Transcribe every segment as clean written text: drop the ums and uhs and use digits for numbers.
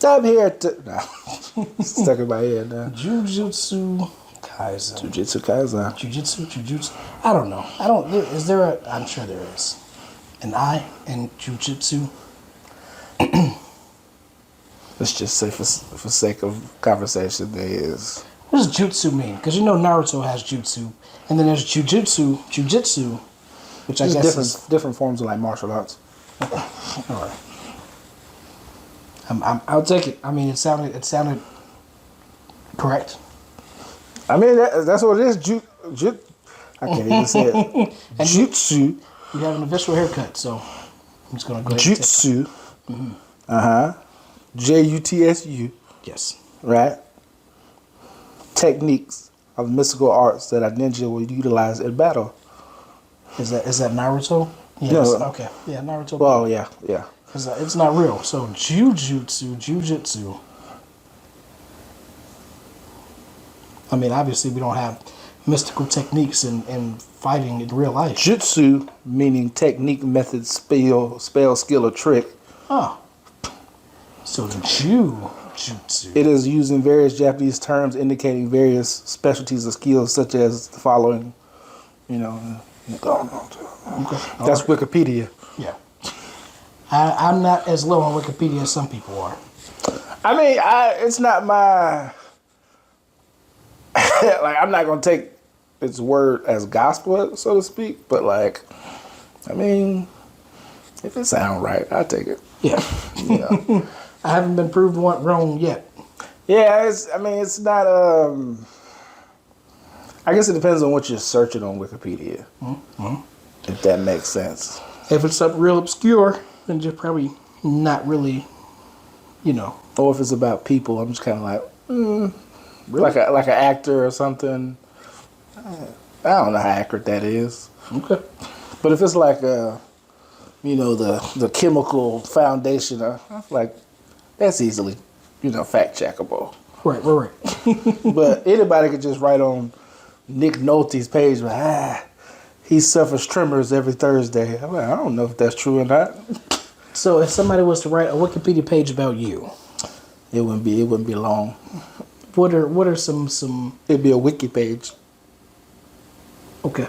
I'm here to... No. Stuck in my head now. Jujutsu Kaisen. Jujutsu Kaisen. Jujutsu. I don't know. I don't. Is there a? I'm sure there is. An I in Jujutsu. Let's just say for sake of conversation, there is. What does jutsu mean? Because you know Naruto has jutsu, and then there's jujitsu, which I guess is different forms of like martial arts. all right. I'll take it. I mean, it sounded correct. I mean, that's what it is. I can't even say it. Jutsu. You have an official haircut, so I'm just gonna go ahead. Jutsu. Jutsu. Yes. Right. Techniques of mystical arts that a ninja will utilize in battle. Is that Naruto? Yes. No. Okay. Yeah, Naruto. Well, yeah. Because it's not real. So jujitsu. I mean, obviously, we don't have mystical techniques in fighting in real life. Jutsu meaning technique, method, spell, skill, or trick. Oh. So jujutsu. It is used in various Japanese terms indicating various specialties or skills, such as the following. Okay. That's Wikipedia. Yeah. I'm not as low on Wikipedia as some people are. I mean, it's not my... like, I'm not going to take its word as gospel, so to speak, but, like, I mean, if it sounds right, I take it. Yeah. Yeah. I haven't been proved wrong yet. Yeah, it's not, I guess it depends on what you're searching on Wikipedia. Mm-hmm. If that makes sense. If it's something real obscure, then just probably not really, Or if it's about people, I'm just kind of like, really? like an actor or something. I don't know how accurate that is. Okay. But if it's like the chemical foundation, like that's easily, fact checkable. Right. But anybody could just write on Nick Nolte's page, he suffers tremors every Thursday. I'm like, I don't know if that's true or not. So if somebody was to write a Wikipedia page about you, it wouldn't be long. What are some? It'd be a wiki page. Okay.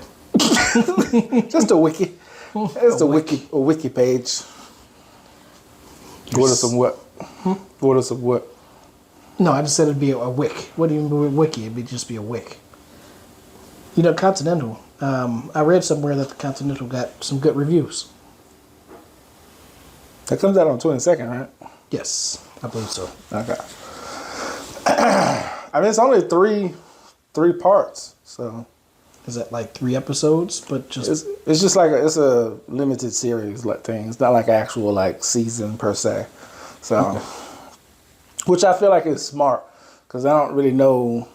Just a wiki. It's a wiki page. What are some what? What are some what? No, I just said it'd be a wick. What do you mean with wiki? It'd just be a wick. Continental. I read somewhere that the Continental got some good reviews. That comes out on 22nd, right? Yes, I believe so. Okay. I mean, it's only three parts, so. Is that like 3 episodes? But just it's just like it's a limited series like thing. It's not like actual like season per se. So, okay. Which I feel like is smart because I don't really know.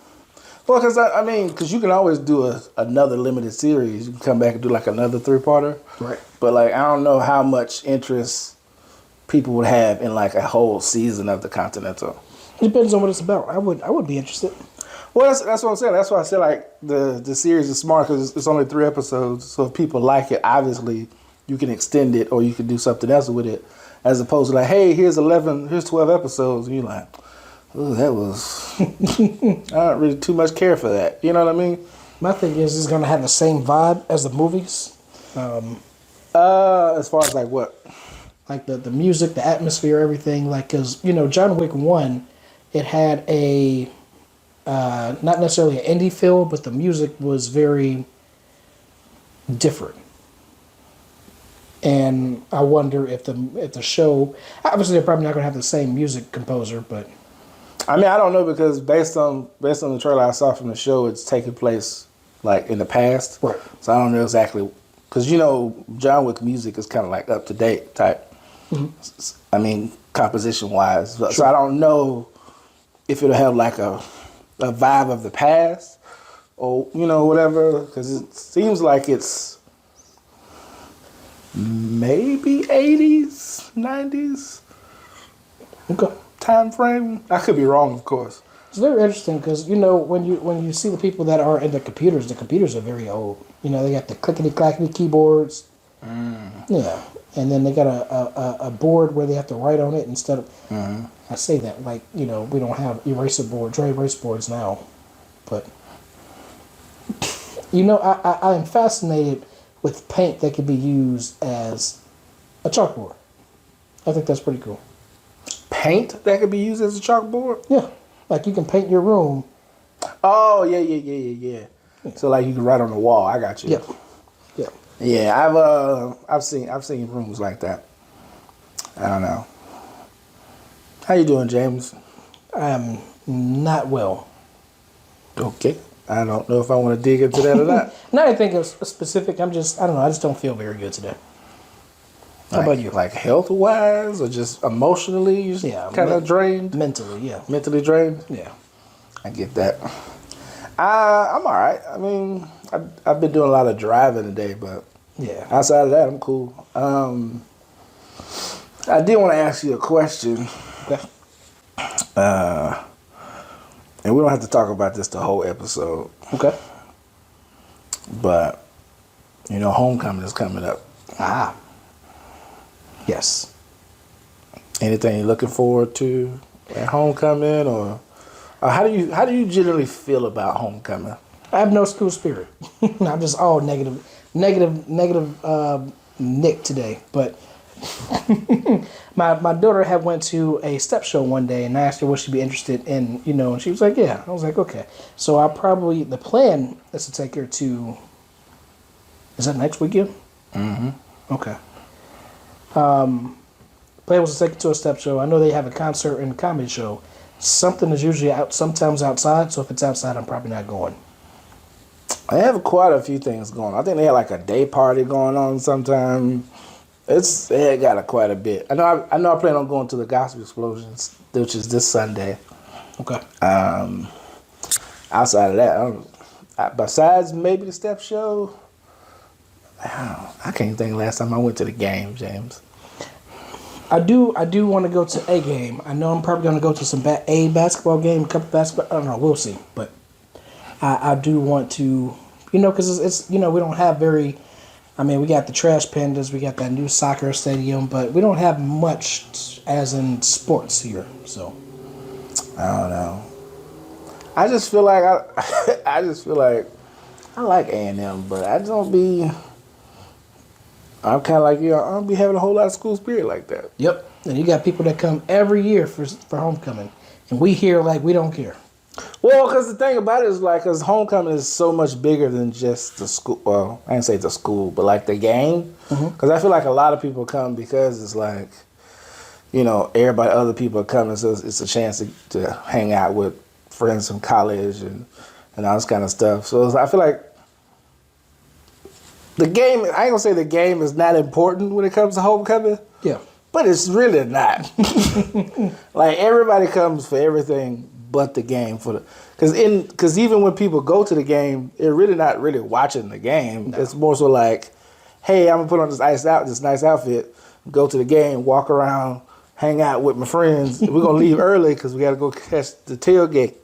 Well, because you can always do another limited series. You can come back and do like another 3-parter. Right. But like I don't know how much interest people would have in like a whole season of the Continental. It depends on what it's about. I would be interested. Well, that's what I'm saying. That's why I said like the series is smart because it's only 3 episodes. So if people like it, obviously you can extend it or you can do something else with it, as opposed to like, hey, here's 12 episodes, and you're like, oh, that was I don't really too much care for that. You know what I mean? My thing is, it's gonna have the same vibe as the movies. As far as like what? Like the music, the atmosphere, everything. Like, cause John Wick 1, it had a not necessarily an indie feel, but the music was very different. And I wonder if the show, obviously they're probably not gonna have the same music composer, but I mean, I don't know because based on the trailer I saw from the show, it's taking place like in the past. Right. So I don't know exactly because John Wick music is kind of like up to date type. Mm-hmm. I mean, composition wise. Sure. So I don't know if it'll have like a vibe of the past or whatever, because it seems like it's maybe 80s, 90s. Okay. Time frame. I could be wrong, of course. It's very interesting because when you see the people that are in the computers are very old. They got the clickety clackety keyboards. Yeah, and then they got a board where they have to write on it instead of. I say that like we don't have eraser boards or erase boards now, but I am fascinated with paint that can be used as a chalkboard. I think that's pretty cool. Paint that could be used as a chalkboard? Yeah, like you can paint your room. Oh, yeah. So like you can write on the wall. I got you. Yeah, yeah. Yeah, I've seen rooms like that. I don't know. How you doing, James? I'm not well. Okay. I don't know if I want to dig into that or not. Not anything specific. I don't know. I just don't feel very good today. How about you? Like health wise or just emotionally? You kind of drained? Mentally, yeah. Mentally drained? Yeah. I get that. I'm all right. I mean, I've been doing a lot of driving today, but Yeah. outside of that, I'm cool. I did want to ask you a question. Okay. And we don't have to talk about this the whole episode, Okay. but homecoming is coming up. Ah. Yes. Anything you're looking forward to at homecoming, or how do you generally feel about homecoming? I have no school spirit. I'm just all negative Nick today. But my daughter had went to a step show one day, and I asked her would she be interested in, and she was like, yeah. I was like, okay. So the plan is to take her to. Is that next weekend? Mm-hmm. Okay. Plan was to take her to a step show. I know they have a concert and a comedy show. Something is usually sometimes outside. So if it's outside, I'm probably not going. They have quite a few things going on. I think they had like a day party going on sometime. They got quite a bit. I know I plan on going to the Gospel Explosions, which is this Sunday. Okay. Outside of that, besides maybe the step show, I can't think last time I went to the game, James. I do want to go to a game. I know I'm probably going to go to some a basketball game, a couple basketball. I don't know. We'll see. But I do want to, because it's we don't have very. I mean, we got the Trash Pandas, we got that new soccer stadium, but we don't have much as in sports here. So I don't know. I just feel like I like A&M, but I don't be. I'm kind of like I don't be having a whole lot of school spirit like that. Yep. And you got people that come every year for homecoming, and we here like we don't care. Well, because the thing about it is because homecoming is so much bigger than just the school. Well, I didn't say the school, but like the game. Because I feel like a lot of people come because it's like, everybody, other people are coming, so it's a chance to hang out with friends from college and all this kind of stuff. So I feel like the game. I ain't gonna say the game is not important when it comes to homecoming. Yeah. But it's really not. Like everybody comes for everything but the game because even when people go to the game, they're really not really watching the game. No. It's more so like, hey, I'm gonna put on this nice outfit, go to the game, walk around, hang out with my friends. We're gonna leave early because we gotta go catch the tailgate,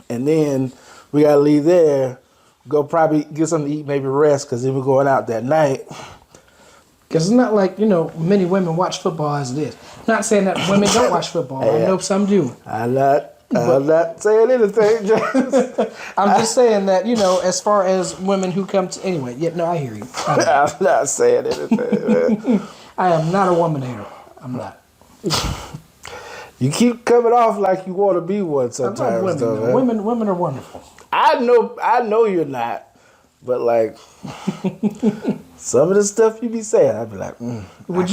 and then we gotta leave there, go probably get something to eat, maybe rest, because then we're going out that night. Because it's not like, many women watch football as it is. Not saying that women don't watch football. Yeah. I know some do. I'm not saying anything, James. I'm just saying that, as far as women who come to... Anyway, I hear you. I'm not saying anything. I am not a woman hater. I'm not. You keep coming off like you want to be one sometimes. Women, though, women are wonderful. I know you're not. But like... Some of the stuff you be saying, I'd be like, Would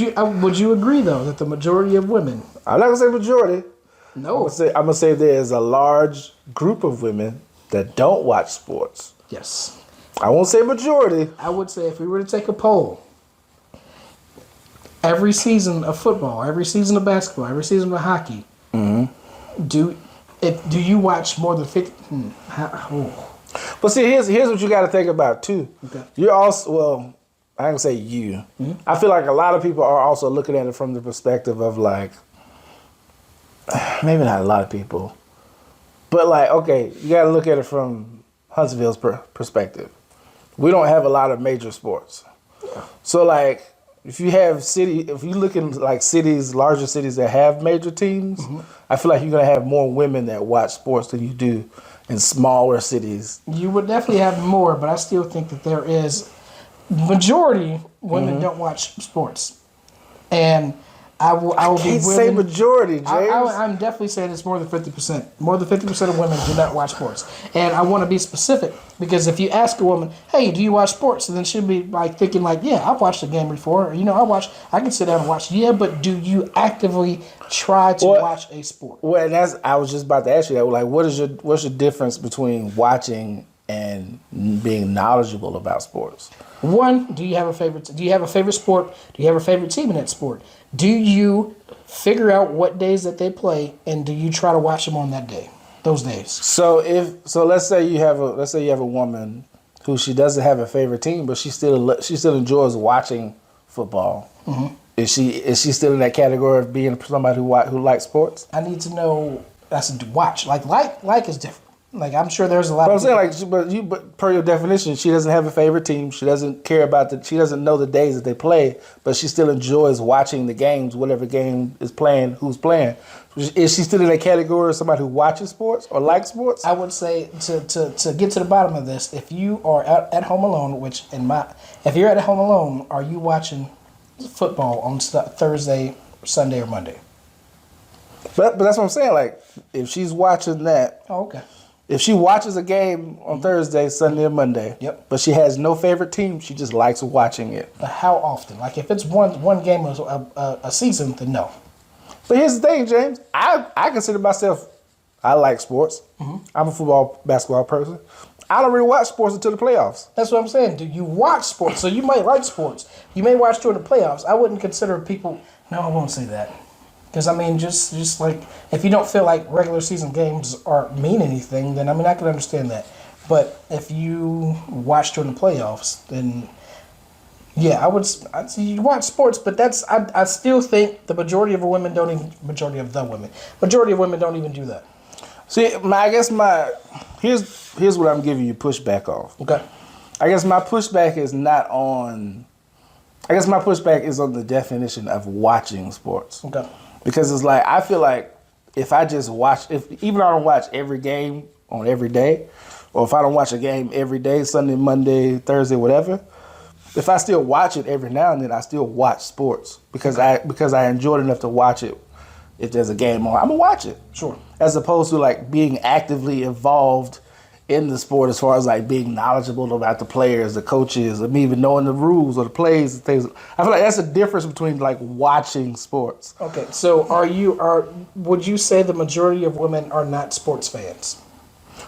you agree though that the majority of women? I'm not gonna say majority. No. I'm gonna say there is a large group of women that don't watch sports. Yes. I won't say majority. I would say if we were to take a poll, every season of football, every season of basketball, every season of hockey, do you watch more than 50? But see, here's what you got to think about too. Okay. You're also I can say you. I feel like a lot of people are also looking at it from the perspective of like, maybe not a lot of people, but like, okay, you got to look at it from Huntsville's perspective. We don't have a lot of major sports. So like, if you look in like larger cities that have major teams, I feel like you're gonna have more women that watch sports than you do in smaller cities. You would definitely have more, but I still think that there is majority women don't watch sports, and I will be Can't willing. say majority, James. I'm definitely saying it's more than 50%. More than 50% of women do not watch sports, and I want to be specific because if you ask a woman, "Hey, do you watch sports?" and then she'll be like thinking, like, "Yeah, I've watched a game before. Or, I can sit down and watch." Yeah, but do you actively try to watch a sport? Well, and I was just about to ask you that. Like, what's your difference between watching and being knowledgeable about sports? One, do you have a favorite? Do you have a favorite sport? Do you have a favorite team in that sport? Do you figure out what days that they play, and do you try to watch them on those days? So let's say you have a woman who she doesn't have a favorite team, but she still enjoys watching football. Mm-hmm. Is she still in that category of being somebody who likes sports? I need to know. That's a watch. Like is different. Like I'm sure there's a lot. But I'm saying but per your definition, she doesn't have a favorite team. She doesn't care about she doesn't know the days that they play, but she still enjoys watching the games, whatever game is playing, who's playing. Is she still in that category of somebody who watches sports or likes sports? I would say to get to the bottom of this, if you are at home alone, if you're at home alone, are you watching football on Thursday, Sunday, or Monday? But that's what I'm saying. Like if she's watching that. Oh, okay. If she watches a game on Thursday, Sunday, or Monday, but she has no favorite team, she just likes watching it. How often? Like if it's one game a season, then no. But here's the thing, James. I consider myself, I like sports. Mm-hmm. I'm a basketball person. I don't really watch sports until the playoffs. That's what I'm saying. Do you watch sports? So you might like sports. You may watch during the playoffs. I wouldn't consider people. No, I won't say that. Because, I mean, just like, if you don't feel like regular season games mean anything, then, I mean, I can understand that. But if you watch during the playoffs, then, yeah, I'd say you watch sports, but I still think the majority of women don't even do that. See, here's what I'm giving you pushback off. Okay. I guess my pushback is on the definition of watching sports. Okay. Because it's like, I feel like if I just even I don't watch every game on every day, or if I don't watch a game every day, Sunday, Monday, Thursday, whatever, if I still watch it every now and then, I still watch sports because I enjoy it enough to watch it. If there's a game on, I'm gonna watch it. Sure. As opposed to like being actively involved in the sport as far as like being knowledgeable about the players, the coaches, and even knowing the rules or the plays and things. I feel like that's a difference between like watching sports. Okay, so would you say the majority of women are not sports fans?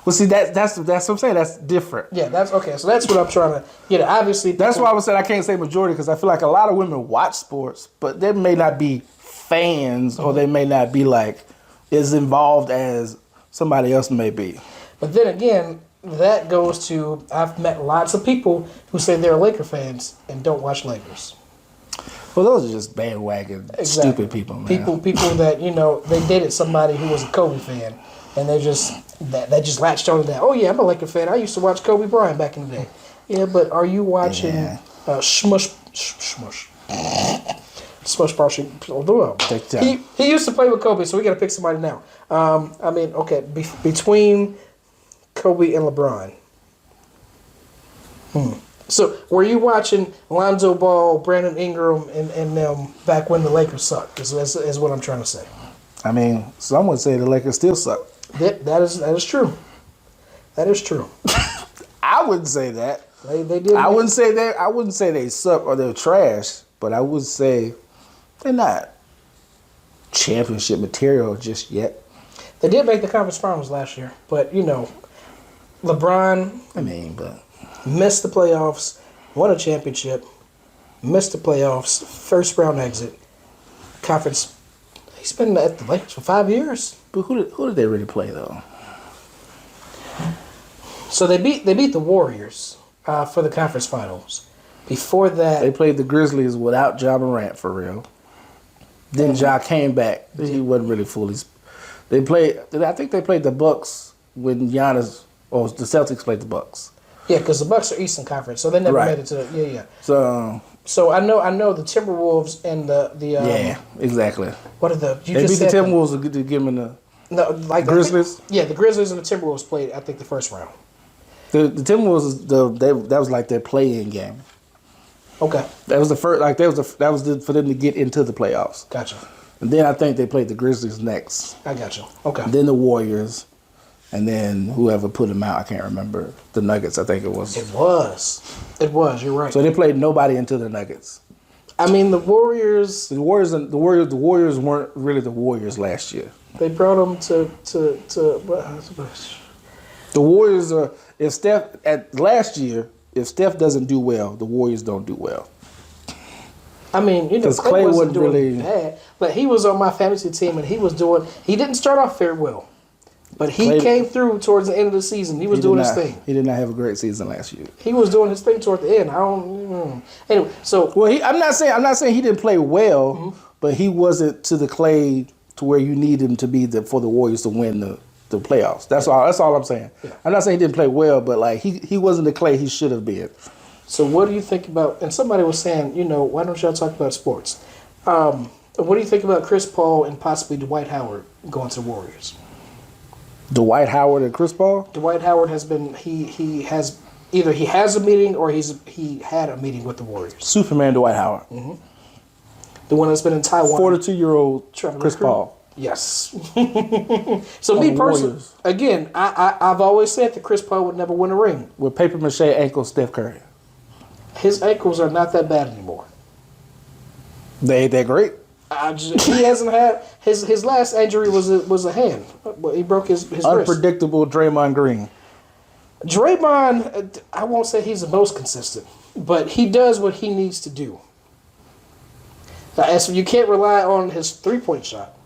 Well, see, that's what I'm saying. That's different. Yeah, that's okay. So that's what I'm trying to get at. Obviously, that's why I was saying I can't say majority because I feel like a lot of women watch sports, but they may not be fans or they may not be like as involved as somebody else may be. But then again, that goes to I've met lots of people who say they're Laker fans and don't watch Lakers. Well, those are just bandwagon, stupid people, man. People that they dated somebody who was a Kobe fan, and they just latched on to that. Oh yeah, I'm a Laker fan. I used to watch Kobe Bryant back in the day. Yeah, but are you watching Smush? Smush Parshing. He used to play with Kobe, so we got to pick somebody now. I mean, okay, between Kobe and LeBron. So, were you watching Lonzo Ball, Brandon Ingram, and them back when the Lakers sucked? Is what I'm trying to say. I mean, some would say the Lakers still suck. That is true. That is true. I wouldn't say that. They did. I wouldn't say they suck or they're trash, but I would say they're not championship material just yet. They did make the conference finals last year, but LeBron. Missed the playoffs, won a championship, missed the playoffs, first round exit, conference. He's been at the Lakers for 5 years. But who did they really play though? So they beat the Warriors for the conference finals. Before that, they played the Grizzlies without Ja Morant for real. Then Ja came back. He wasn't really fully. I think they played the Bucks when Giannis, the Celtics played the Bucks. Yeah, because the Bucks are Eastern Conference, so they never made it to yeah. So So I know the Timberwolves and the Yeah, exactly. what are the you They just beat the said Timberwolves to give them the no like Grizzlies. the Grizzlies and the Timberwolves played I think the first round. The Timberwolves that was like their play-in game. Okay, That was the first for them to get into the playoffs. gotcha. And then I think they played the Grizzlies next. I gotcha. Okay. Then the Warriors, and then whoever put them out, I can't remember. The Nuggets, I think it was. It was. You're right. So they played nobody into the Nuggets. I mean, the Warriors. The Warriors weren't really the Warriors last year. They brought them to. The Warriors are last year. If Steph doesn't do well, the Warriors don't do well. I mean, you know, 'Cause Clay Klay wasn't wasn't doing really- bad, but he was on my fantasy team, and he didn't start off very well, but he Klay- came through towards the end of the season. He was doing his thing. He did not have a great season last year. He was doing his thing toward the end. Anyway, so Well, I'm not saying he didn't play well, but he wasn't to the Clay to where you need him to be for the Warriors to win the playoffs. That's all I'm saying. Yeah. I'm not saying he didn't play well, but like he wasn't the Clay he should have been. So what do you think about? And somebody was saying, you know, why don't y'all talk about sports? What do you think about Chris Paul and possibly Dwight Howard going to the Warriors? Dwight Howard and Chris Paul. Dwight Howard has been he has either he has a meeting or he had a meeting with the Warriors. Superman Dwight Howard. The one that's been in Taiwan. 42-year-old Trying to Chris recruit. Paul. Yes. So me the personally, Warriors. again, I've always said that Chris Paul would never win a ring. With paper mache ankle Steph Curry. His ankles are not that bad anymore. They're great. He hasn't had his last injury was a hand. He broke his wrist. Unpredictable Draymond Green. Draymond, I won't say he's the most consistent, but he does what he needs to do. As you can't rely on his 3-point shot,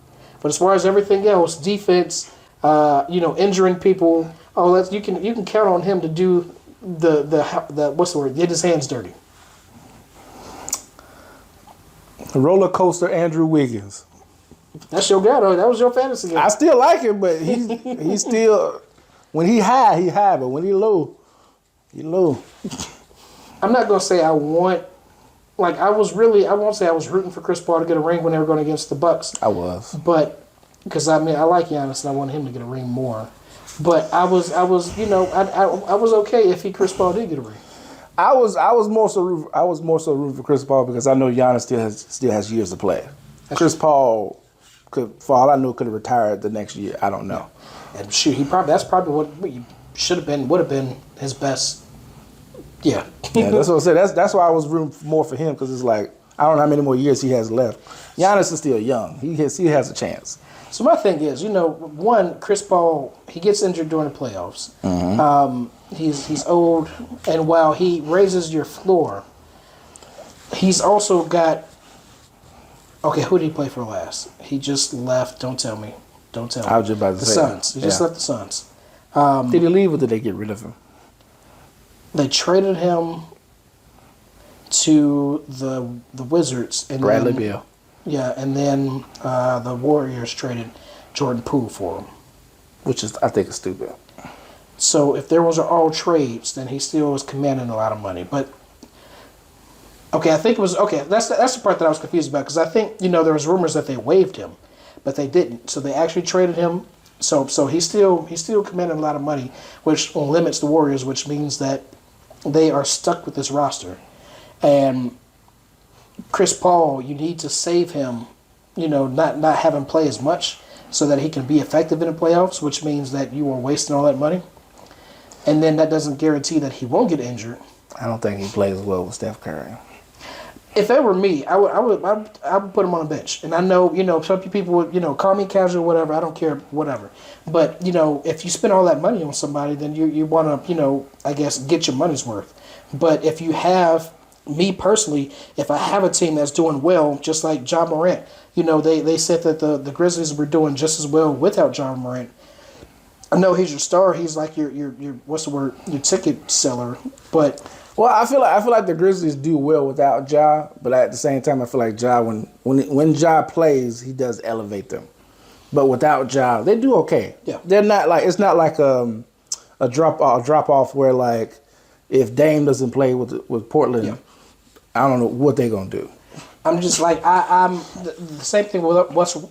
but as far as everything else, defense, injuring people, all that you can count on him to do the what's the word? Get his hands dirty. Roller coaster Andrew Wiggins. That's your guy, though. That was your fantasy game. I still like him, but he's still when he high, but when he low, he low. I'm not gonna say I want. Like I won't say I was rooting for Chris Paul to get a ring when they were going against the Bucks. I was. But because I like Giannis and I wanted him to get a ring more. But I was I was okay if Chris Paul did get a ring. I was more so rooting for Chris Paul because I know Giannis still has years to play. Chris Paul could, for all I know, could have retired the next year. I don't know. And shoot, that's probably what he would have been his best. Yeah. Yeah, that's what I said. That's why I was rooting more for him because it's like I don't know how many more years he has left. Giannis is still young. He has a chance. So my thing is, one, Chris Paul, he gets injured during the playoffs. He's old, and while he raises your floor, he's also got. Okay, who did he play for last? He just left. Don't tell me. I was just about to the say Suns. He just yeah. left the Suns. Did he leave or did they get rid of him? They traded him to the Wizards and Bradley then, Beal. Yeah, and then the Warriors traded Jordan Poole for him. Which is I think is stupid. So if there was all trades, then he still was commanding a lot of money. But okay, I think it was okay. That's the part that I was confused about because I think there was rumors that they waived him, but they didn't. So they actually traded him. So he's still commanding a lot of money, which limits the Warriors, which means that they are stuck with this roster. And Chris Paul, you need to save him, not have him play as much so that he can be effective in the playoffs, which means that you are wasting all that money. And then that doesn't guarantee that he won't get injured. I don't think he plays well with Steph Curry. If it were me, I would put him on a bench. And I know, some people would, call me casual, whatever. I don't care, whatever. But, if you spend all that money on somebody, then you want to, I guess, get your money's worth. But if you have, me personally, if I have a team that's doing well, just like Ja Morant, they said that the Grizzlies were doing just as well without Ja Morant. I know he's your star. He's like your what's the word? Your ticket seller. But Well, I feel like the Grizzlies do well without Ja, but at the same time, I feel like Ja when Ja plays, he does elevate them. But without Ja, they do okay. Yeah. They're not like it's not like a drop off where like if Dame doesn't play with Portland, I don't know what they're gonna do. I'm just like I'm the same thing with Westbrook.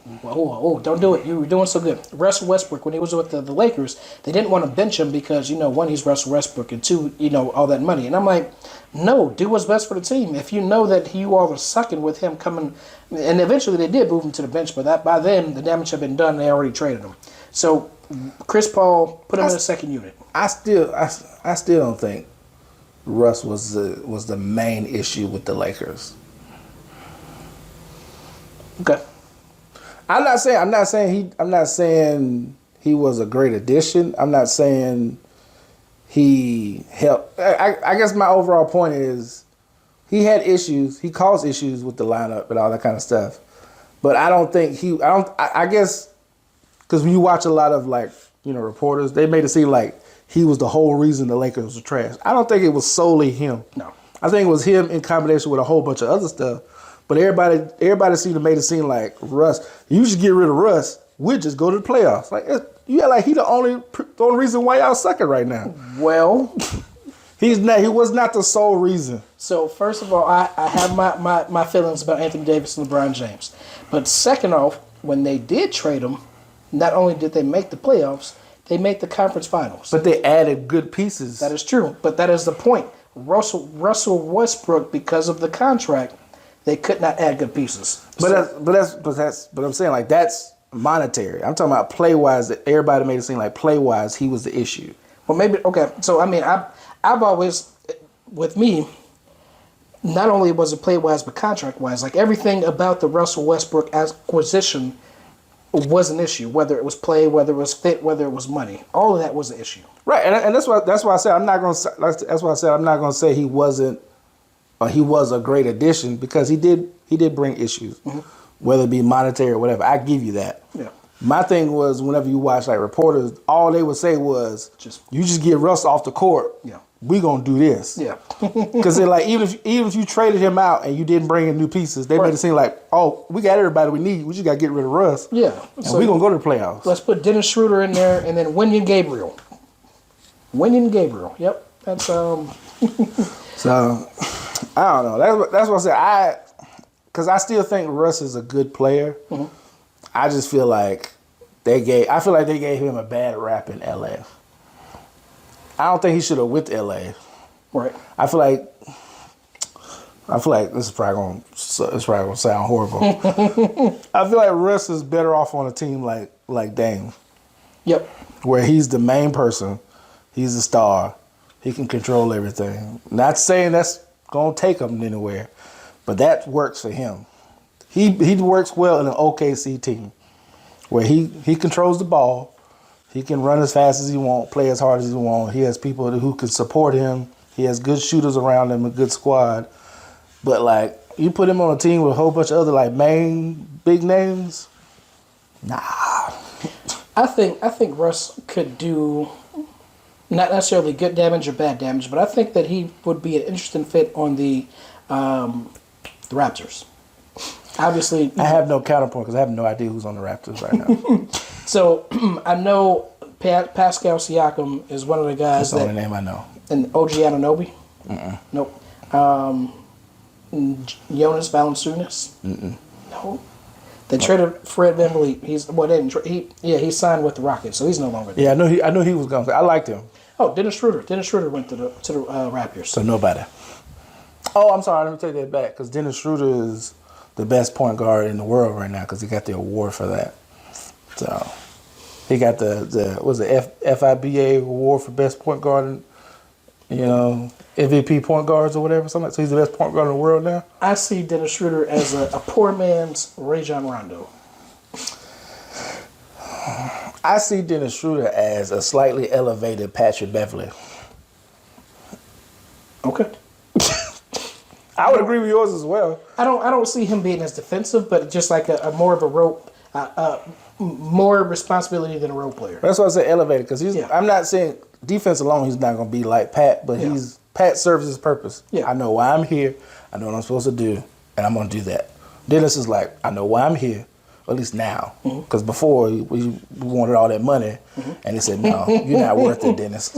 Don't do it. You were doing so good. Russell Westbrook, when he was with the Lakers, they didn't want to bench him because one, he's Russell Westbrook, and two, all that money. And I'm like, no, do what's best for the team. If you know that you all are sucking with him coming, and eventually they did move him to the bench, but that by then the damage had been done. They already traded him. So Chris Paul put him in the second unit. I still don't think Russ was the main issue with the Lakers. Okay. I'm not saying he was a great addition. I'm not saying he helped. I guess my overall point is he had issues. He caused issues with the lineup and all that kind of stuff. But I don't think I guess because when you watch a lot of reporters, they made it seem like he was the whole reason the Lakers were trash. I don't think it was solely him. No. I think it was him in combination with a whole bunch of other stuff. But everybody seemed to make it seem like Russ. You just get rid of Russ. We'll just go to the playoffs. He the only reason why y'all sucking right now. Well, he was not the sole reason. So first of all, I have my feelings about Anthony Davis and LeBron James. But second off, when they did trade him, not only did they make the playoffs, they made the conference finals. But they added good pieces. That is true. But that is the point. Russell Westbrook, because of the contract, they could not add good pieces. But I'm saying that's monetary. I'm talking about play wise. That everybody made it seem like play wise he was the issue. Well, maybe okay. So I mean, I've always, with me, not only was it play wise but contract wise. Like everything about the Russell Westbrook acquisition was an issue. Whether it was play, whether it was fit, whether it was money, all of that was an issue. Right, and that's why I said I'm not going to say he wasn't. He was a great addition because he did bring issues, whether it be monetary or whatever. I give you that. Yeah. My thing was whenever you watch reporters, all they would say was, "You just get Russ off the court. Yeah. We gonna do this." Yeah. Because they're even if you traded him out and you didn't bring in new pieces, they made it seem like, "Oh, we got everybody we need. We just got to get rid of Russ." Yeah. And we gonna go to the playoffs. Let's put Dennis Schroeder in there and then Wenyen Gabriel. Yep. That's So I don't know. That's what I said. Because I still think Russ is a good player. Mm-hmm. I just feel like they gave him a bad rap in LA. I don't think he should have went to LA. Right. I feel like this is probably gonna sound horrible. I feel like Russ is better off on a team like Dame. Yep. Where he's the main person, he's the star, he can control everything. Not saying that's gonna take him anywhere, but that works for him. He works well in an OKC team where he controls the ball. He can run as fast as he wants, play as hard as he wants. He has people who can support him. He has good shooters around him, a good squad. But you put him on a team with a whole bunch of other main big names, nah. I think Russ could do not necessarily good damage or bad damage, but I think that he would be an interesting fit on the Raptors. Obviously, I have no counterpoint because I have no idea who's on the Raptors right now. So I know Pascal Siakam is one of the guys. That's the only name I know. And OG Anunoby? Nope. Jonas Valanciunas? No. They traded Fred VanVleet. He signed with the Rockets, so he's no longer there. Yeah, I knew he was going to. I liked him. Oh, Dennis Schroeder. Dennis Schroeder went to the Raptors. So nobody. Oh, I'm sorry. Let me take that back because Dennis Schroeder is the best point guard in the world right now because he got the award for that. So he got the FIBA award for best point guard, MVP point guards or whatever. Something. So he's the best point guard in the world now. I see Dennis Schroeder as a poor man's Rajon Rondo. I see Dennis Schroeder as a slightly elevated Patrick Beverley. Okay. I would agree with yours as well. I don't see him being as defensive, but just like a more of a rope, more responsibility than a role player. That's why I say elevated because I'm not saying defense alone. He's not going to be like Pat, but Pat serves his purpose. Yeah. I know why I'm here. I know what I'm supposed to do, and I'm going to do that. Dennis is like, I know why I'm here. at least now. Because before we wanted all that money, and they said, "No, you're not worth it, Dennis."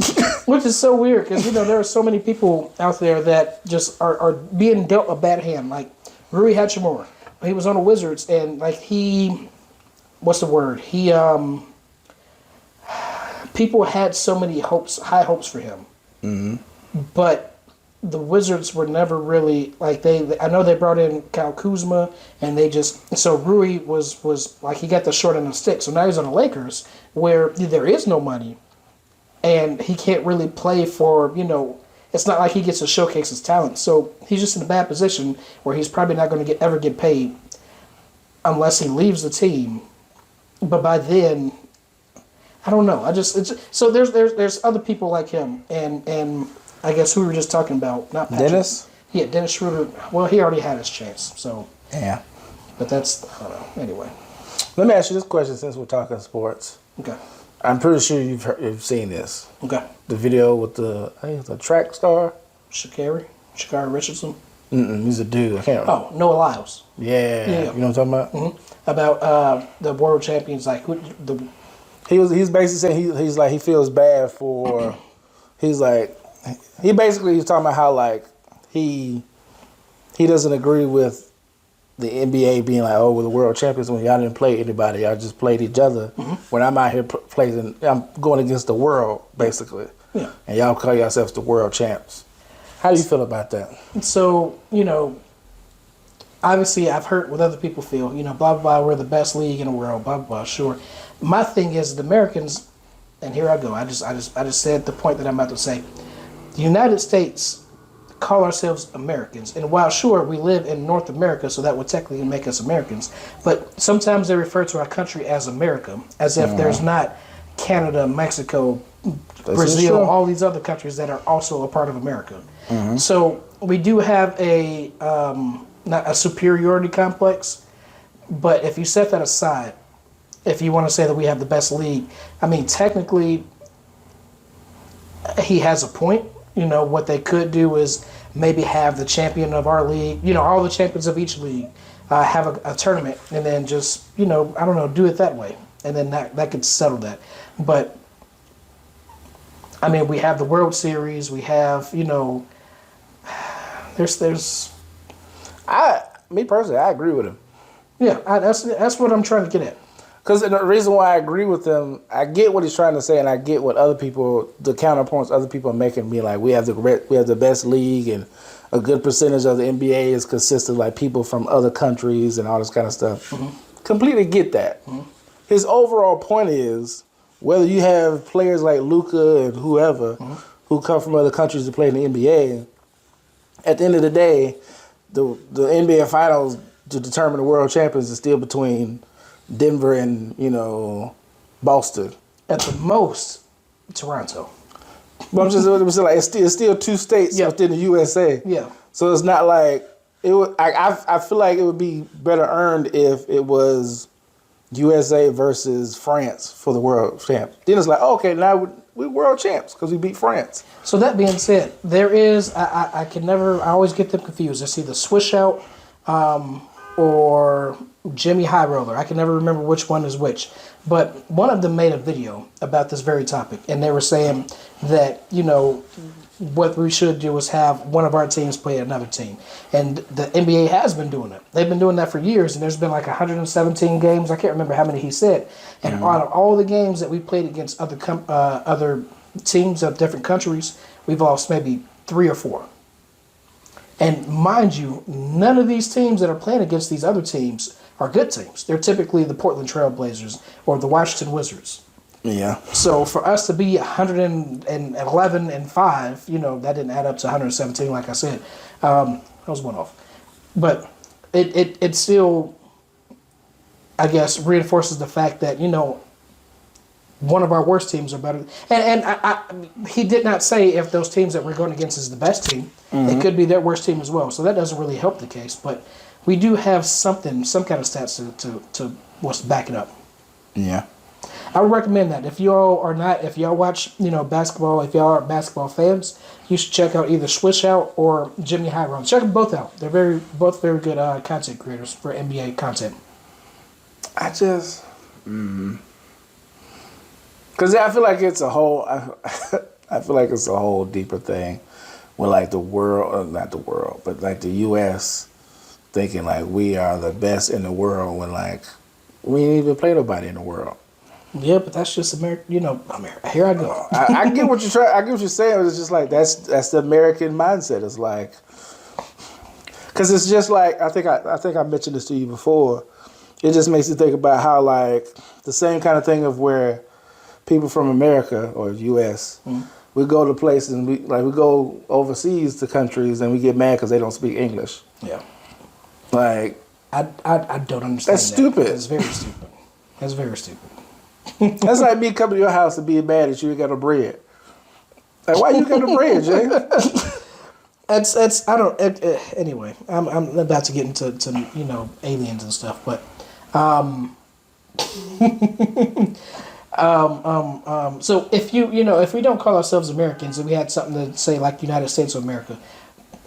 Which is so weird because there are so many people out there that just are being dealt a bad hand. Like Rui Hachimura, he was on the Wizards, and like what's the word? People had so many high hopes for him, but the Wizards were never really like I know they brought in Kyle Kuzma, and so Rui was like he got the short end of the stick. So now he's on the Lakers, where there is no money, and he can't really play for It's not like he gets to showcase his talent. So he's just in a bad position where he's probably not going to ever get paid unless he leaves the team. But by then, I don't know. So there's other people like him, and I guess who we were just talking about, not Patrick. Dennis? Yeah, Dennis Schroeder. Well, he already had his chance, so. Yeah. But that's, I don't know. Anyway. Let me ask you this question since we're talking sports. Okay. I'm pretty sure you've seen this. Okay. The video with I think it's a track star. Sha'Carri Richardson. He's a dude. I can't remember. Oh, Noah Lyles. Yeah. You know what I'm talking about? Mm-hmm. About the world champions, like He's basically saying he's like he feels bad for. He's talking about how like he doesn't agree with the NBA being like, oh, we're the world champions when y'all didn't play anybody, y'all just played each other. When I'm out here playing, I'm going against the world basically, and y'all call yourselves the world champs. How do you feel about that? So obviously I've heard what other people feel. Blah blah blah. We're the best league in the world. Blah blah blah. Sure. My thing is the Americans, and here I go. I just said the point that I'm about to say. The United States call ourselves Americans. And while, sure, we live in North America, so that would technically make us Americans, but sometimes they refer to our country as America, as if there's not Canada, Mexico, Brazil, all these other countries that are also a part of America. So we do have not a superiority complex, but if you set that aside, if you want to say that we have the best league, I mean, technically, he has a point. What they could do is maybe have the champion of our league, all the champions of each league, have a tournament, and then just, I don't know, do it that way. And then that could settle that. But, I mean, we have the World Series, we have, there's... Me personally, I agree with him. Yeah, that's what I'm trying to get at. Because the reason why I agree with him, I get what he's trying to say, and I get what other people, the counterpoints other people are making. Me like we have the best league, and a good percentage of the NBA is consistent like people from other countries and all this kind of stuff. Completely get that. His overall point is whether you have players like Luka and whoever who come from other countries to play in the NBA. At the end of the day, the NBA Finals to determine the world champions is still between Denver and, Boston. At the most, Toronto. But I'm just like it's still two states within the USA. Yeah. So it's not like it would. I feel like it would be better earned if it was USA versus France for the world champs. Then it's like, okay, now we're world champs because we beat France. So that being said, there is I always get them confused. It's either Swish Out or Jimmy High Roller. I can never remember which one is which. But one of them made a video about this very topic, and they were saying that, what we should do is have one of our teams play another team. And the NBA has been doing it. They've been doing that for years, and there's been like 117 games. I can't remember how many he said. And out of all the games that we played against other teams of different countries, we've lost maybe 3 or 4. And mind you, none of these teams that are playing against these other teams are good teams. They're typically the Portland Trail Blazers or the Washington Wizards. Yeah. So for us to be 111-5, that didn't add up to 117, like I said. That was one off. But it still, I guess, reinforces the fact that, one of our worst teams are better. And he did not say if those teams that we're going against is the best team. It could be their worst team as well. So that doesn't really help the case. But we do have some kind of stats to back it up. Yeah. I would recommend that. If y'all watch, basketball, if y'all are basketball fans, you should check out either Swish Out or Jimmy High Roller. Check them both out. They're both very good content creators for NBA content. I just, because I feel like it's a whole. I feel like it's a whole deeper thing, with like the world, not the world, but like the U.S. thinking like we are the best in the world when like we ain't even play nobody in the world. Yeah, but that's just America. You know, America. Here I go. I get what you're trying. I get what you're saying. It's just like that's the American mindset. It's like, because it's just like I think I mentioned this to you before. It just makes you think about how like the same kind of thing of where people from America or U.S. We go to places and we go overseas to countries and we get mad because they don't speak English. Yeah. Like I don't understand. That's stupid. That's very stupid. That's very stupid. that's like me coming to your house and being mad that you ain't got no bread. Like why you got no bread, Jay? It's I don't anyway. I'm about to get into you know aliens and stuff, but so if you know if we don't call ourselves Americans and we had something to say like United States of America,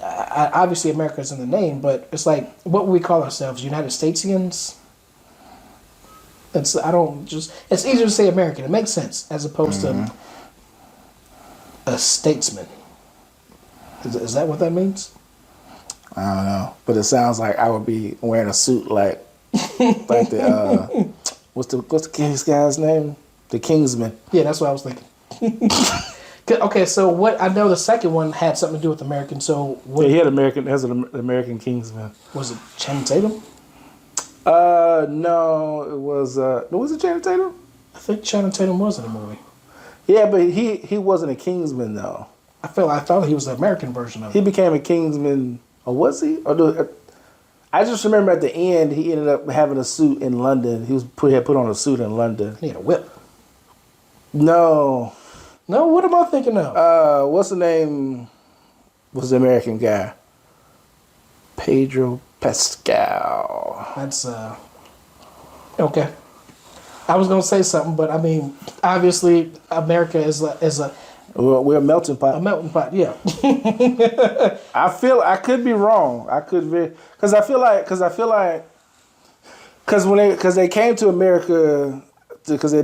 obviously America is in the name, but it's like what would we call ourselves? United Statesians. It's easier to say American. It makes sense as opposed to a statesman. Is that what that means? I don't know, but it sounds like I would be wearing a suit like the what's the King's guy's name? The Kingsman. Yeah, that's what I was thinking. Okay, so what I know the second one had something to do with American. So what, Yeah, he had an American Kingsman. was it Channing Tatum? No, it was it Channing Tatum? I think Channing Tatum was in the movie. Yeah, but he wasn't a Kingsman though. I thought he was the American version of He it. became a Kingsman, or was he? I just remember at the end he ended up having a suit in London. He had put on a suit in London. He had a whip. No, No, what am I thinking of? what's the name? Was the American guy? Pedro Pascal. That's okay. I was gonna say something, but I mean, obviously, America is a We're a melting pot. melting pot. Yeah. I could be wrong. I could be because I feel like because they came to America because I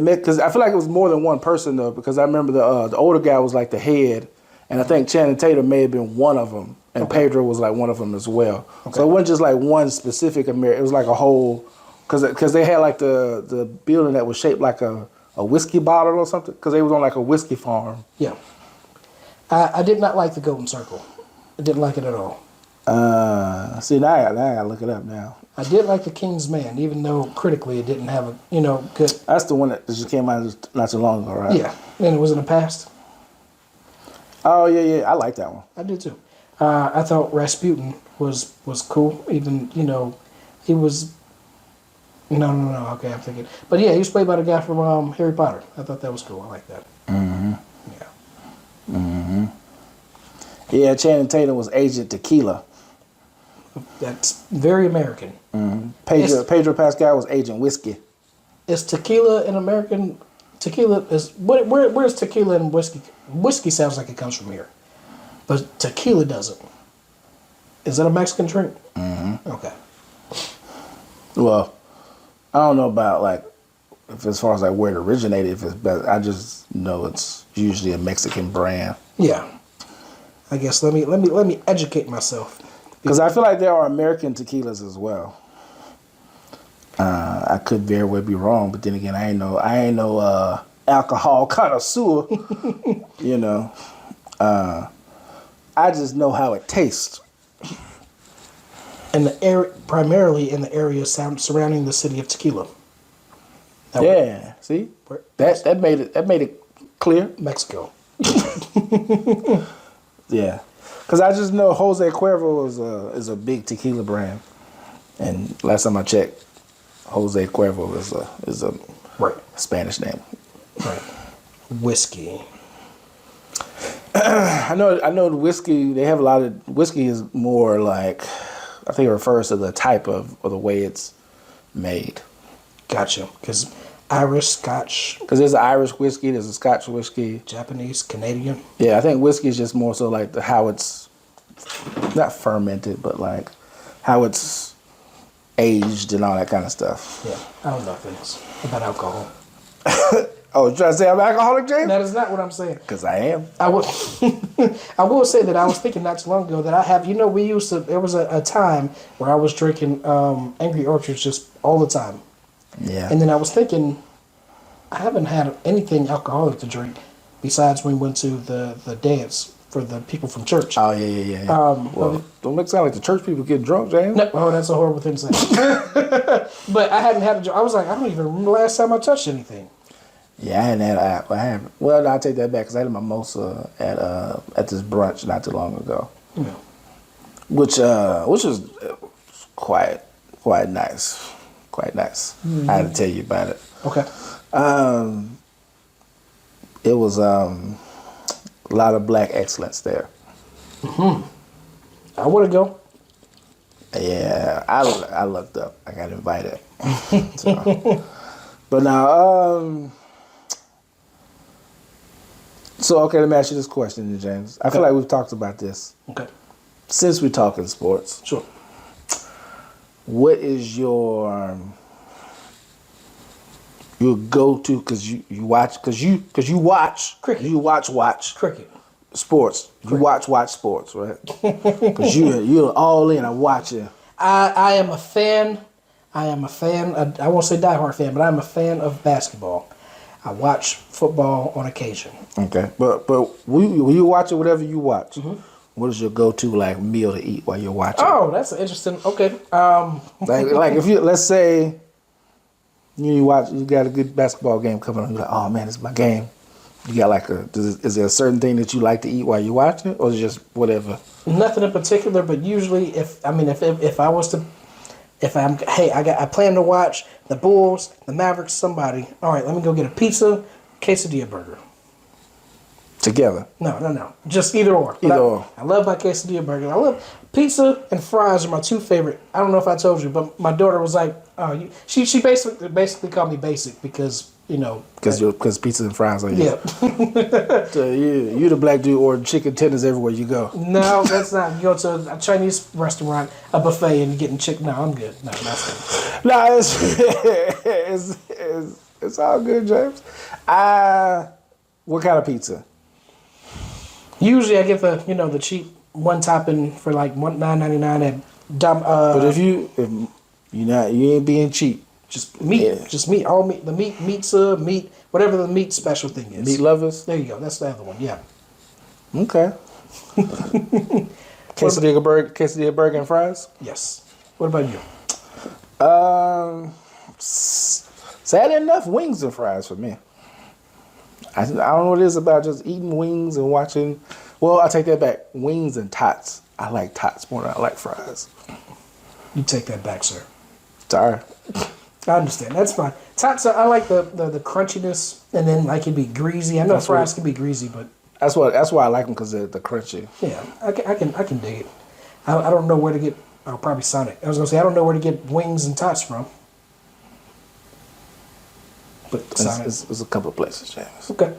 feel like it was more than one person though because I remember the older guy was like the head and I think Channing Tatum may have been one of them and Pedro was like one of them as well. Okay. So it wasn't just like one specific American. It was like a whole because they had like the building that was shaped like a whiskey bottle or something because they was on like a whiskey farm. Yeah. I did not like the Golden Circle. I didn't like it at all. See now I gotta look it up now. I did like the King's Man, even though critically it didn't have a good. That's the one that just came out just not too long ago, right? Yeah, and it was in the past. Oh yeah, I like that one. I did too. I thought Rasputin was cool. Even he was. No. Okay, I'm thinking. But yeah, he was played by the guy from Harry Potter. I thought that was cool. I like that. Mm-hmm. Yeah. Mm-hmm. Yeah, Channing Tatum was Agent Tequila. That's very American. Mm-hmm. Pedro Pascal was Agent Whiskey. Is tequila an American? Tequila is where's tequila and whiskey? Whiskey sounds like it comes from here, but tequila doesn't. Is that a Mexican drink? Mm-hmm. Okay. Well, I don't know about like if as far as like where it originated. But I just know it's usually a Mexican brand. Yeah. I guess let me educate myself. Because I feel like there are American tequilas as well. I could very well be wrong, but then again, I ain't no alcohol connoisseur. I just know how it tastes. In the area, primarily in the area surrounding the city of Tequila. Yeah, see that made it clear. Mexico. Yeah, because I just know Jose Cuervo is a big tequila brand, and last time I checked, Jose Cuervo is a right Spanish name. Right. Whiskey. I know the whiskey. They have a lot of whiskey is more like I think it refers to the type of or the way it's made. Gotcha. Because Irish, Scotch. Because there's an Irish whiskey, there's a Scotch whiskey, Japanese, Canadian. Yeah, I think whiskey is just more so like how it's not fermented, but like how it's aged and all that kind of stuff. Yeah, I don't know things about alcohol. Oh, you trying to say I'm alcoholic, James? That is not what I'm saying. Because I am. I will, I will say that I was thinking not too long ago that I have, we used to, there was a time where I was drinking Angry Orchards just all the time. Yeah. And then I was thinking, I haven't had anything alcoholic to drink besides when we went to the dance for the people from church. Oh, yeah. Well, don't make it sound like the church people get drunk, James. No, oh, that's a horrible thing to say. But I hadn't had I was like, I don't even remember the last time I touched anything. Yeah, I hadn't had. I haven't. Well, I'll take that back because I had a mimosa at this brunch not too long ago, Yeah. which was quite nice, quite nice. Mm-hmm. I had to tell you about it. Okay. It was a lot of black excellence there. I want to go. Yeah, I looked up. I got invited. So. But now, so okay, let me ask you this question, James. I feel like we've talked about this. Okay. Since we're talking sports, Sure. what is your go-to? Because you watch Cricket. You watch Cricket. sports. You watch sports, right? Because you're all in. I'm watching. I am a fan. I won't say diehard fan, but I'm a fan of basketball. I watch football on occasion. Okay, but when you watch it, whatever you watch, what is your go-to like meal to eat while you're watching? Oh, that's interesting. Okay. Like if you, let's say you got a good basketball game coming on, you're like, oh man, it's my game. You got like is there a certain thing that you like to eat while you're watching, or is it just whatever? Nothing in particular, but usually I plan to watch the Bulls, the Mavericks, somebody. All right, let me go get a pizza, quesadilla burger. Together. No. Just either or. Either or. I love my quesadilla burger. I love pizza and fries are my two favorite. I don't know if I told you, but my daughter was like, she basically called me basic because, Because pizza and fries are yeah. So you the black dude ordering chicken tenders everywhere you go. No, that's not. You go to a Chinese restaurant, a buffet, and you're getting chicken. No, I'm good. No, that's good. No, it's all good, James. What kind of pizza? Usually I get the cheap one topping for like $9.99 at But if you ain't being cheap. Just meat, Yeah. just meat, all meat. The meat, whatever the meat special thing is. Meat lovers? There you go. That's the other one. Yeah. Okay. Quesadilla burger and fries? Yes. What about you? Sadly enough, wings and fries for me. I don't know what it is about just eating wings and watching. Well, I take that back. Wings and tots. I like tots more than I like fries. You take that back, sir. Sorry. I understand. That's fine. Tots, I like the crunchiness, and then like it be greasy. I know fries can be greasy, but That's why I like them, because they're crunchy. yeah, I can dig it. I don't know where to get. Oh, probably Sonic. I was gonna say I don't know where to get wings and tots from. But Sonic. It's a couple of places, James. Okay.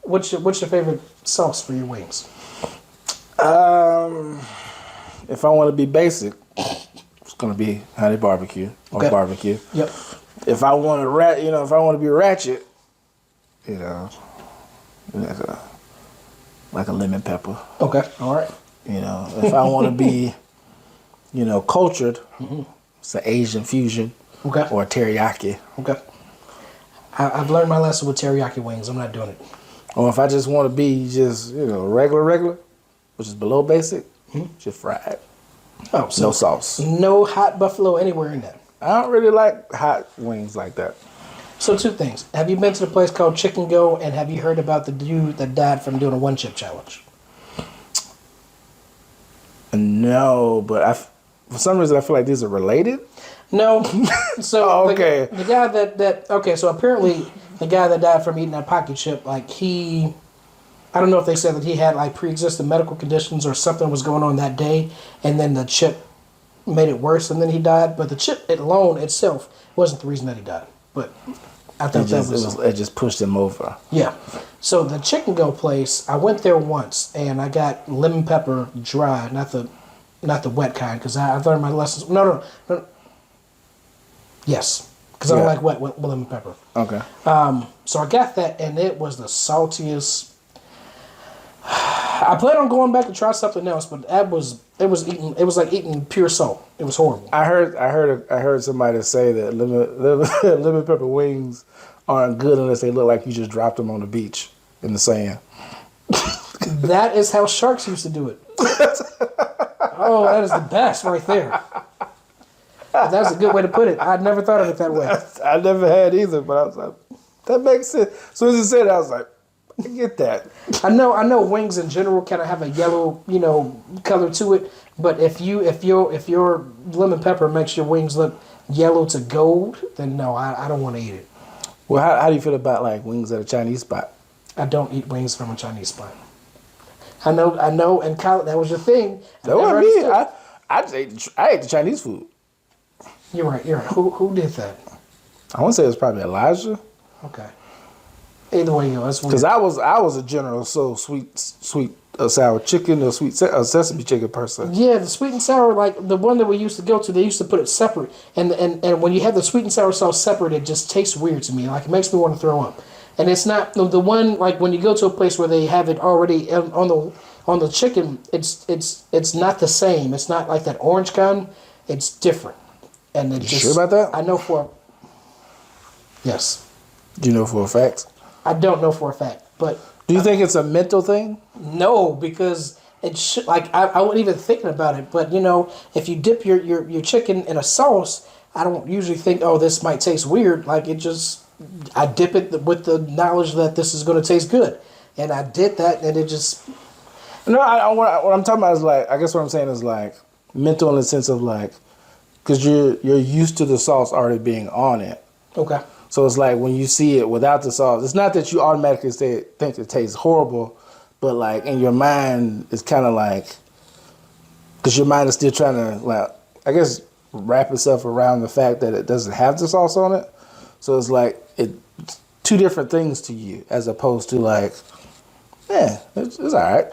What's your favorite sauce for your wings? If I want to be basic, it's gonna be honey barbecue or Okay. barbecue. Yep. If I want to be ratchet, like a lemon pepper. Okay. All right. If I want to be, cultured, it's an Asian fusion. Okay. Or a teriyaki. Okay. I've learned my lesson with teriyaki wings. I'm not doing it. Or if I just want to be just, regular, which is below basic, just fried. Oh, so No sauce. no hot buffalo anywhere in there. I don't really like hot wings like that. So two things. Have you been to the place called Chicken Go, and have you heard about the dude that died from doing a one chip challenge? No, but for some reason I feel like these are related. No. So Oh, okay. the guy that okay, so apparently the guy that died from eating that pocket chip, like I don't know if they said that he had like pre-existing medical conditions or something was going on that day, and then the chip made it worse, and then he died. But the chip alone itself wasn't the reason that he died. But I thought It just pushed him over. yeah. So the Chicken Go place, I went there once, and I got lemon pepper dry, not the not the wet kind, because I learned my lessons. No. Yes, because I don't like wet with lemon pepper. Okay. So I got that, and it was the saltiest. I plan on going back to try something else, but it was like eating pure salt. It was horrible. I heard somebody say that lemon pepper wings aren't good unless they look like you just dropped them on the beach in the sand. That is how sharks used to do it. Oh, that is the best right there. That's a good way to put it. I'd never thought of it that way. I never had either, but I was like, that makes sense. As soon as you said it, I was like, I get that. I know wings in general kind of have a yellow, color to it. But if your lemon pepper makes your wings look yellow to gold, then no, I don't want to eat it. Well, how do you feel about like wings at a Chinese spot? I don't eat wings from a Chinese spot. I know. And college, that was your thing. That wasn't me. I ate the Chinese food. You're right. Who did that? I want to say it was probably Elijah. Okay. Either way, that's weird. Because I was a general sweet sour chicken or sesame chicken person. Yeah, the sweet and sour, like the one that we used to go to, they used to put it separate. And when you have the sweet and sour sauce separate, it just tastes weird to me. Like it makes me want to throw up. And it's not the one like when you go to a place where they have it already on the chicken. It's not the same. It's not like that orange kind. It's different. And it Sure about that? I know for. Yes. Do you know for a fact? I don't know for a fact, but. Do you think it's a mental thing? No, because it should. Like I wasn't even thinking about it, but if you dip your chicken in a sauce, I don't usually think, oh, this might taste weird. Like it just. I dip it with the knowledge that this is going to taste good, and I did that, and it just. No, what I'm talking about is like, I guess what I'm saying is like mental in the sense of like, because you're used to the sauce already being on it. Okay. So it's like when you see it without the sauce, it's not that you automatically think it tastes horrible, but like in your mind, it's kind of like, because your mind is still trying to like, I guess, wrap itself around the fact that it doesn't have the sauce on it. So it's like it's two different things to you, as opposed to like, yeah, it's all right.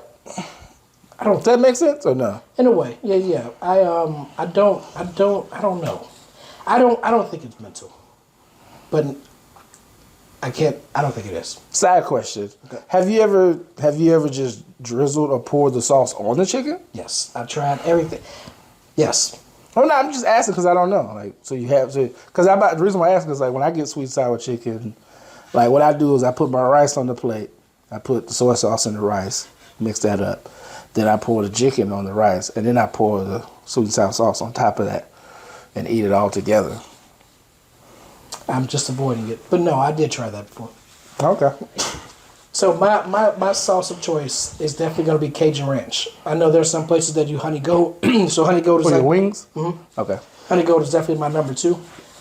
Does that make sense or no? In a way, yeah. I don't know. I don't think it's mental, but I don't think it is. Side question: okay. Have you ever just drizzled or poured the sauce on the chicken? Yes, I've tried everything. Yes. Oh no, I'm just asking because I don't know. Like, so you have to, because the reason why I ask is like when I get sweet sour chicken, like what I do is I put my rice on the plate, I put the soy sauce in the rice, mix that up, then I pour the chicken on the rice, and then I pour the sweet and sour sauce on top of that, and eat it all together. I'm just avoiding it, but no, I did try that before. Okay. So my sauce of choice is definitely going to be Cajun Ranch. I know there's some places that do honey goat. So honey goat is for like your wings. Mm-hmm. Okay. Honey goat is definitely my number 2,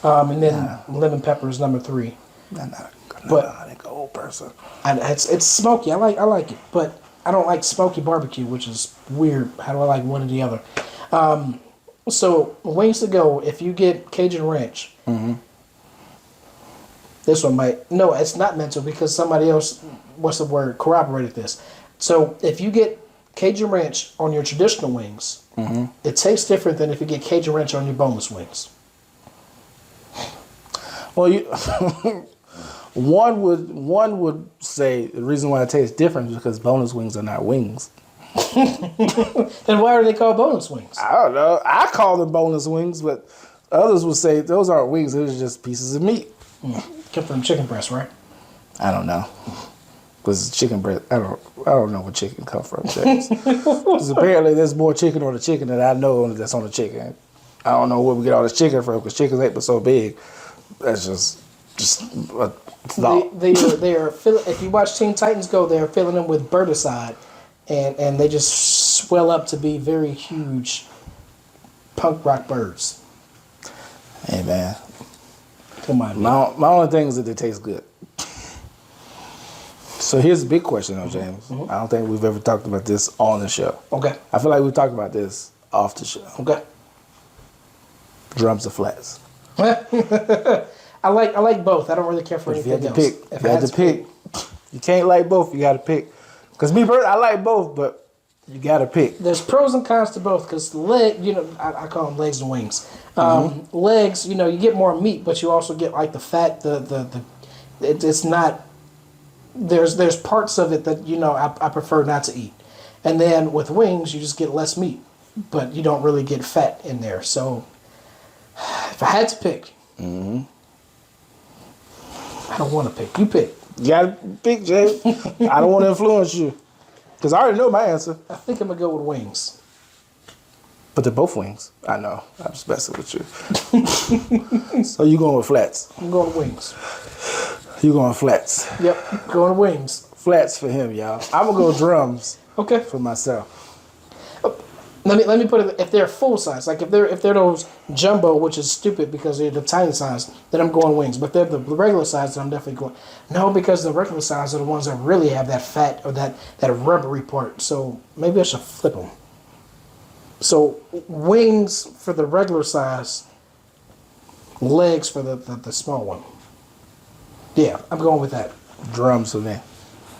and then lemon pepper is number 3. I'm not a honey goat person. It's smoky. I like it, but I don't like smoky barbecue, which is weird. How do I like one or the other? So wings to go. If you get Cajun Ranch. Mm-hmm. This one might... No, it's not mental because somebody else, corroborated this. So if you get Cajun Ranch on your traditional wings, mm-hmm. it tastes different than if you get Cajun Ranch on your boneless wings. Well, one would say the reason why it tastes different is because boneless wings are not wings. Then why are they called boneless wings? I don't know. I call them boneless wings, but others would say those aren't wings. Those are just pieces of meat. Come from chicken breast, right? I don't know. Because chicken breast, I don't know where chicken come from, James. Because apparently there's more chicken on the chicken than I know that's on the chicken. I don't know where we get all this chicken from because chickens ain't but so big. That's just a thought. They are if you watch Teen Titans Go, they are filling them with Berticide, and they just swell up to be very huge punk rock birds. Hey man. Come on. My only thing is that they taste good. So here's the big question though, James. Mm-hmm. I don't think we've ever talked about this on the show. Okay. I feel like we've talked about this off the show. Okay. Drums or flats? I like both. I don't really care for anything else. If you had to pick, you can't like both. You got to pick. Because me personally, I like both, but You gotta pick. There's pros and cons to both because the leg, I call them legs and wings. Legs, you get more meat, but you also get like the fat. It's not. There's parts of it that I prefer not to eat, and then with wings you just get less meat, but you don't really get fat in there. So if I had to pick, I don't want to pick. You pick. You gotta pick, Jay. I don't want to influence you because I already know my answer. I think I'm gonna go with wings. But they're both wings. I know. I'm just messing with you. So you going with flats? I'm going with wings. You going flats? Yep, going with wings. Flats for him, y'all. I'm gonna go drums Okay. for myself. Let me put it. If they're full size, like if they're those jumbo, which is stupid because they're the tiny size, then I'm going wings. But if they're the regular size, then I'm definitely going. No, because the regular size are the ones that really have that fat or that rubbery part. So maybe I should flip them. So wings for the regular size, legs for the small one. Yeah, I'm going with that. Drums for me.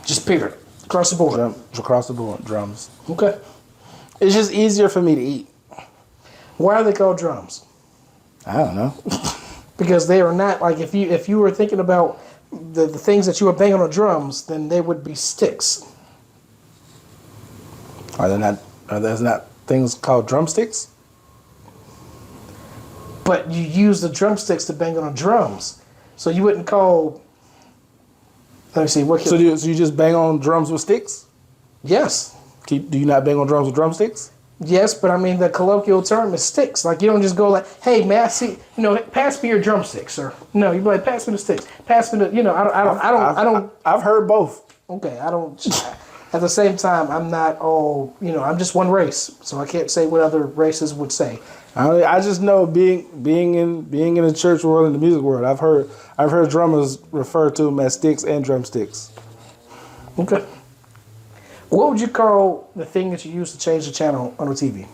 Just period. Across the board. Across the board, drums. Okay. It's just easier for me to eat. Why are they called drums? I don't know. Because they are not like if you were thinking about the things that you were banging on drums, then they would be sticks. Are there not things called drumsticks? But you use the drumsticks to bang on drums, so you wouldn't call. Let me see. So you just bang on drums with sticks? Yes. Do you not bang on drums with drumsticks? Yes, but I mean the colloquial term is sticks. Like you don't just go like, "Hey, man, I see, pass me your drumsticks," or no, you be like, "Pass me the sticks, pass me the," I don't. I've heard both. Okay, I don't. At the same time, I'm not all. I'm just one race, so I can't say what other races would say. I just know being in the church world and the music world, I've heard drummers refer to them as sticks and drumsticks. Okay. What would you call the thing that you use to change the channel on the TV?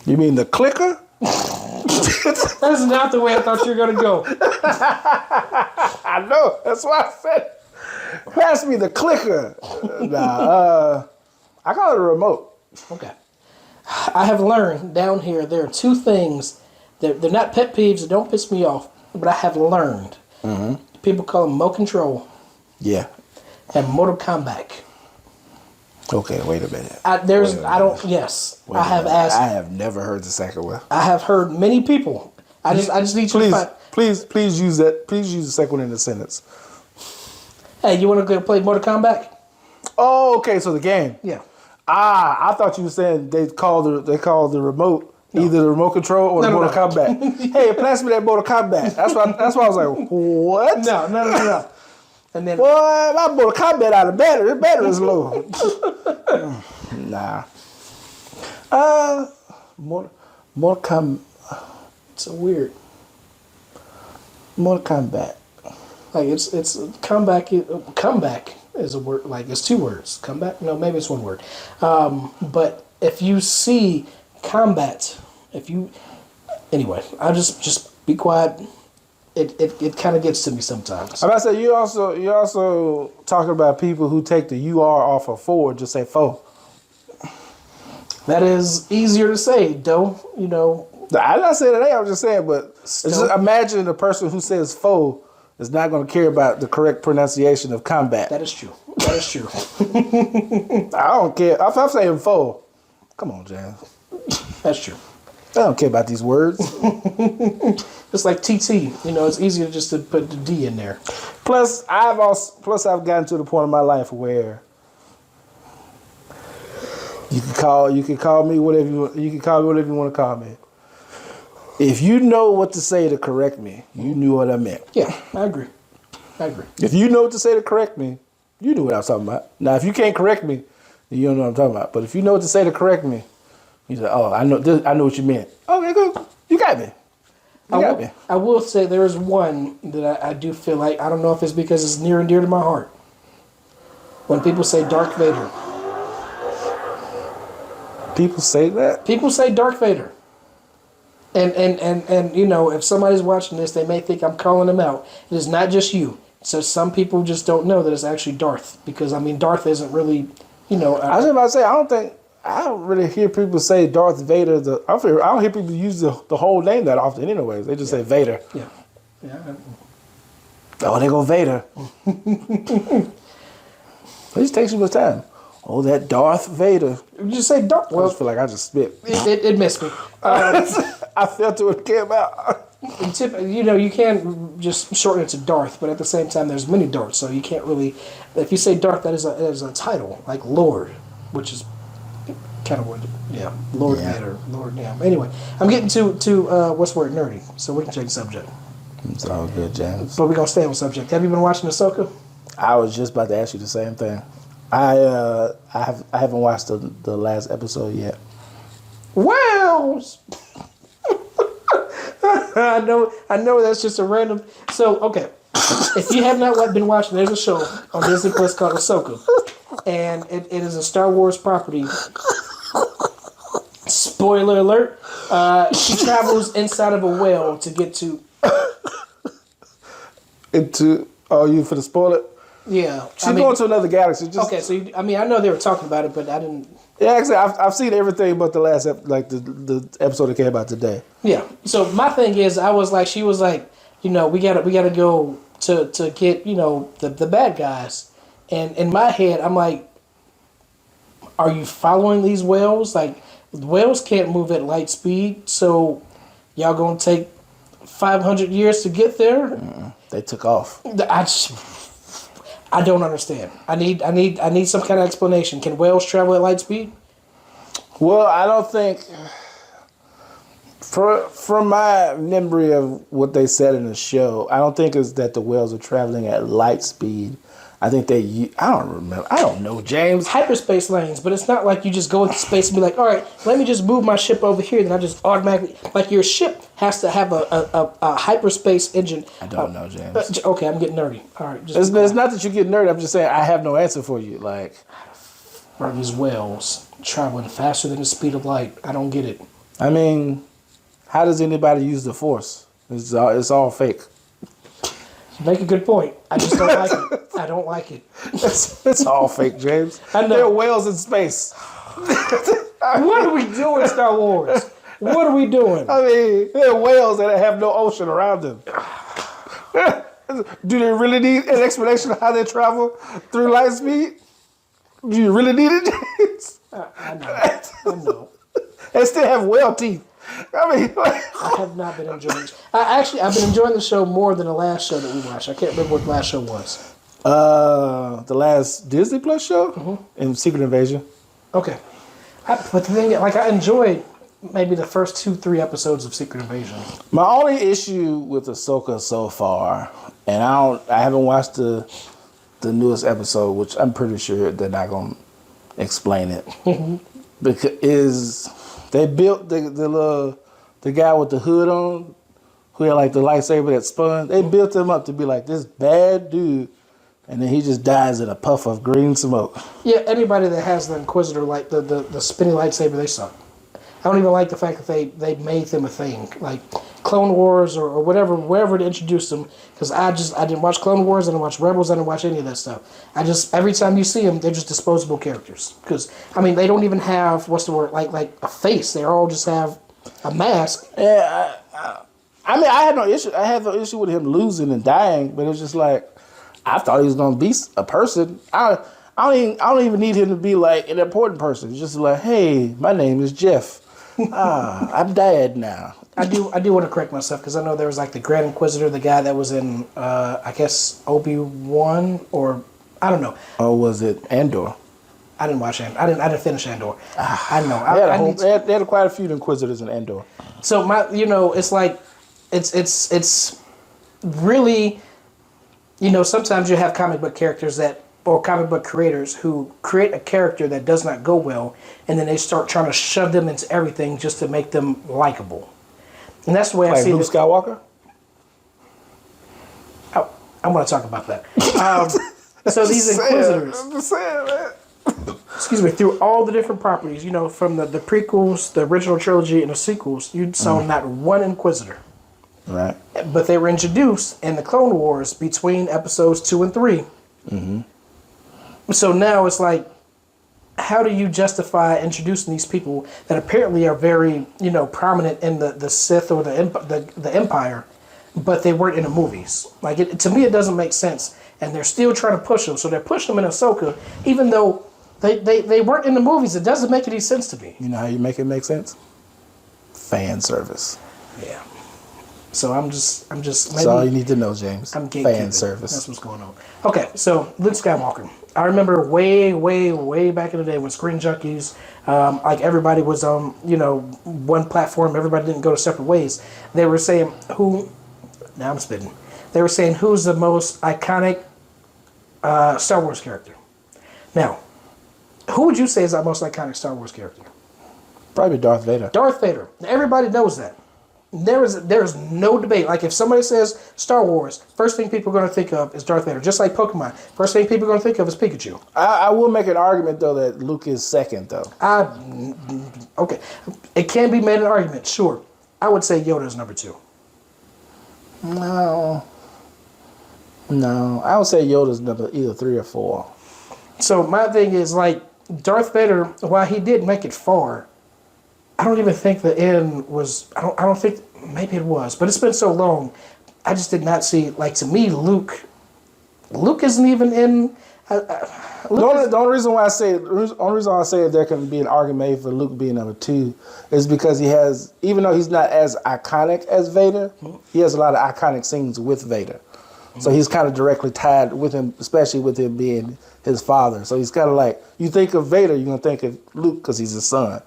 You mean the clicker? That is not the way I thought you were going to go. I know. That's why I said, pass me the clicker. I call it a remote. Okay. I have learned down here there are two things that they're not pet peeves that don't piss me off, but I have learned. Mm-hmm. People call them Mo Control. Yeah. And Mortal Kombat. Okay, wait a minute. I have never heard the second one. I have heard many people. I just need you to find. Please use that. Please use the second one in the sentence. Hey, you want to go play Mortal Kombat? Oh, okay. So the game. Yeah. I thought you were saying they called the remote either the remote control or the Mortal Kombat. Hey, pass me that Mortal Kombat. That's why I was like, what? No. And then, boy, my Mortal Kombat out of battery. The battery is low. Nah. Mortal Kombat. It's so weird. Mortal Kombat. Like it's comeback. Comeback is a word. Like it's two words. Comeback. No, maybe it's one word. But if you see combat, anyway, I just be quiet. It kind of gets to me sometimes. I'm about to say you also talking about people who take the UR off of forward, just say fo. That is easier to say, though. I'm not saying that. I'm just saying, but just imagine the person who says fo is not going to care about the correct pronunciation of combat. That is true. I don't care. If I'm saying fo, come on, Jan. That's true. I don't care about these words. It's like TT. It's easier just to put the D in there. Plus, I've gotten to the point in my life where you can call me whatever you want to call me. If you know what to say to correct me, you knew what I meant. Yeah, I agree. If you know what to say to correct me, you knew what I was talking about. Now, if you can't correct me, then you don't know what I'm talking about. But if you know what to say to correct me, you say, "Oh, I know what you meant." Okay, good. You got me. I will say there is one that I do feel like, I don't know if it's because it's near and dear to my heart. When people say Darth Vader. People say that? People say Darth Vader. And if somebody's watching this, they may think I'm calling them out. It is not just you. So some people just don't know that it's actually Darth. Because, Darth isn't really, I was just about to say, I don't really hear people say Darth Vader. I don't hear people use the whole name that often anyways. They just say Vader. Yeah. Yeah. Oh, they go Vader. It just takes too much time. Oh, that Darth Vader. You just say Darth. I Well, just feel like I just spit. it missed me. I felt it when it came out. You can't just shorten it to Darth, but at the same time, there's many Darths, so you can't really. If you say Darth, that is a title, like Lord, which is kind of weird. Yeah, Lord Vader, Lord. Yeah. Anyway, I'm getting to what's the word, nerdy, so we can change subject. It's all good, James. But we're gonna stay on subject. Have you been watching Ahsoka? I was just about to ask you the same thing. I haven't watched the last episode yet. Well, I know that's just a random. So okay, if you have not been watching, there's a show on Disney Plus called Ahsoka, and it is a Star Wars property. Spoiler alert: she travels inside of a whale to get to. You for the spoiler? Yeah, She's going to another galaxy. Okay, so I know they were talking about it, but I didn't. Yeah, actually, I've seen everything but the last the episode that came out today. Yeah. So my thing is, she was like, we gotta go to get the bad guys, and in my head I'm like, are you following these whales? Like, whales can't move at light speed, so y'all gonna take 500 years to get there? They took off. I don't understand. I need some kind of explanation. Can whales travel at light speed? Well, I don't think. From my memory of what they said in the show, I don't think it's that the whales are traveling at light speed. I think I don't remember. I don't know, James. Hyperspace lanes, but it's not like you just go into space and be like, all right, let me just move my ship over here. Then I just automatically, like, your ship has to have a hyperspace engine. I don't know, James. Okay, I'm getting nerdy. All right. It's not that you get nerdy. I'm just saying I have no answer for you. Like, are these whales traveling faster than the speed of light? I don't get it. I mean, how does anybody use the Force? It's all fake. You make a good point. I just don't like it. I don't like it. It's all fake, James. I know. There are whales in space. What are we doing, Star Wars? What are we doing? I mean, there are whales that have no ocean around them. Do they really need an explanation of how they travel through light speed? Do you really need it, James? I know. They still have whale teeth. I mean, I have not been enjoying it. I've been enjoying the show more than the last show that we watched. I can't remember what the last show was. The last Disney Plus show in Secret Invasion. Okay. But the thing, I enjoyed maybe the first 2-3 episodes of Secret Invasion. My only issue with Ahsoka so far, and I haven't watched the newest episode, which I'm pretty sure they're not gonna explain it, because they built the guy with the hood on, who had like the lightsaber that spun. They built him up to be like this bad dude, and then he just dies in a puff of green smoke. Yeah, anybody that has the Inquisitor, like the spinny lightsaber, they suck. I don't even like the fact that they made them a thing, like Clone Wars or wherever to introduce them. Because I didn't watch Clone Wars, I didn't watch Rebels, I didn't watch any of that stuff. Every time you see them, they're just disposable characters. Because they don't even have like a face. They all just have a mask. Yeah, I had no issue. I had no issue with him losing and dying, but it was just like I thought he was gonna be a person. I don't even need him to be like an important person. It's just like, hey, my name is Jeff. I'm dead now. I do want to correct myself because I know there was like the Grand Inquisitor, the guy that was in I guess Obi-Wan, or I don't know. Or was it Andor? I didn't watch Andor. I didn't finish Andor. I know. They had quite a few Inquisitors in Andor. So it's like it's really, sometimes you have comic book characters or comic book creators who create a character that does not go well, and then they start trying to shove them into everything just to make them likable. And that's the way I see it. Luke Skywalker? I want to talk about that. So these Inquisitors, I'm just saying, man. excuse me, through all the different properties, from the prequels, the original trilogy, and the sequels, you saw not one Inquisitor. Right. But they were introduced in the Clone Wars between episodes 2 and 3. Mm-hmm. So now it's like, how do you justify introducing these people that apparently are very, prominent in the Sith or the Empire, but they weren't in the movies? Like, to me, it doesn't make sense. And they're still trying to push them. So they're pushing them in Ahsoka, even though they weren't in the movies. It doesn't make any sense to me. You know how you make it make sense? Fan service. Yeah. So I'm just maybe That's all you need to know, James. I'm gatekeeping. Fan service. That's what's going on. Okay, so Luke Skywalker. I remember way back in the day when Screen Junkies, like everybody was on, one platform. Everybody didn't go to separate ways. They were saying now I'm spitting. They were saying who's the most iconic Star Wars character. Now, who would you say is the most iconic Star Wars character? Probably Darth Vader. Darth Vader. Everybody knows that. There's no debate. Like, if somebody says Star Wars, first thing people are going to think of is Darth Vader. Just like Pokemon, first thing people are going to think of is Pikachu. I will make an argument, though, that Luke is second, though. Okay. It can be made an argument, sure. I would say Yoda is number 2. No. I would say Yoda's number either 3 or 4. So my thing is, like, Darth Vader, while he did make it far, I don't even think the end was. I don't think. Maybe it was, but it's been so long. I just did not see. Like, to me, Luke isn't even in. The only reason why I say there can be an argument made for Luke being number 2 is because he has, even though he's not as iconic as Vader, he has a lot of iconic scenes with Vader. So he's kind of directly tied with him, especially with him being his father. So he's kind of like, you think of Vader, you're going to think of Luke because he's his son.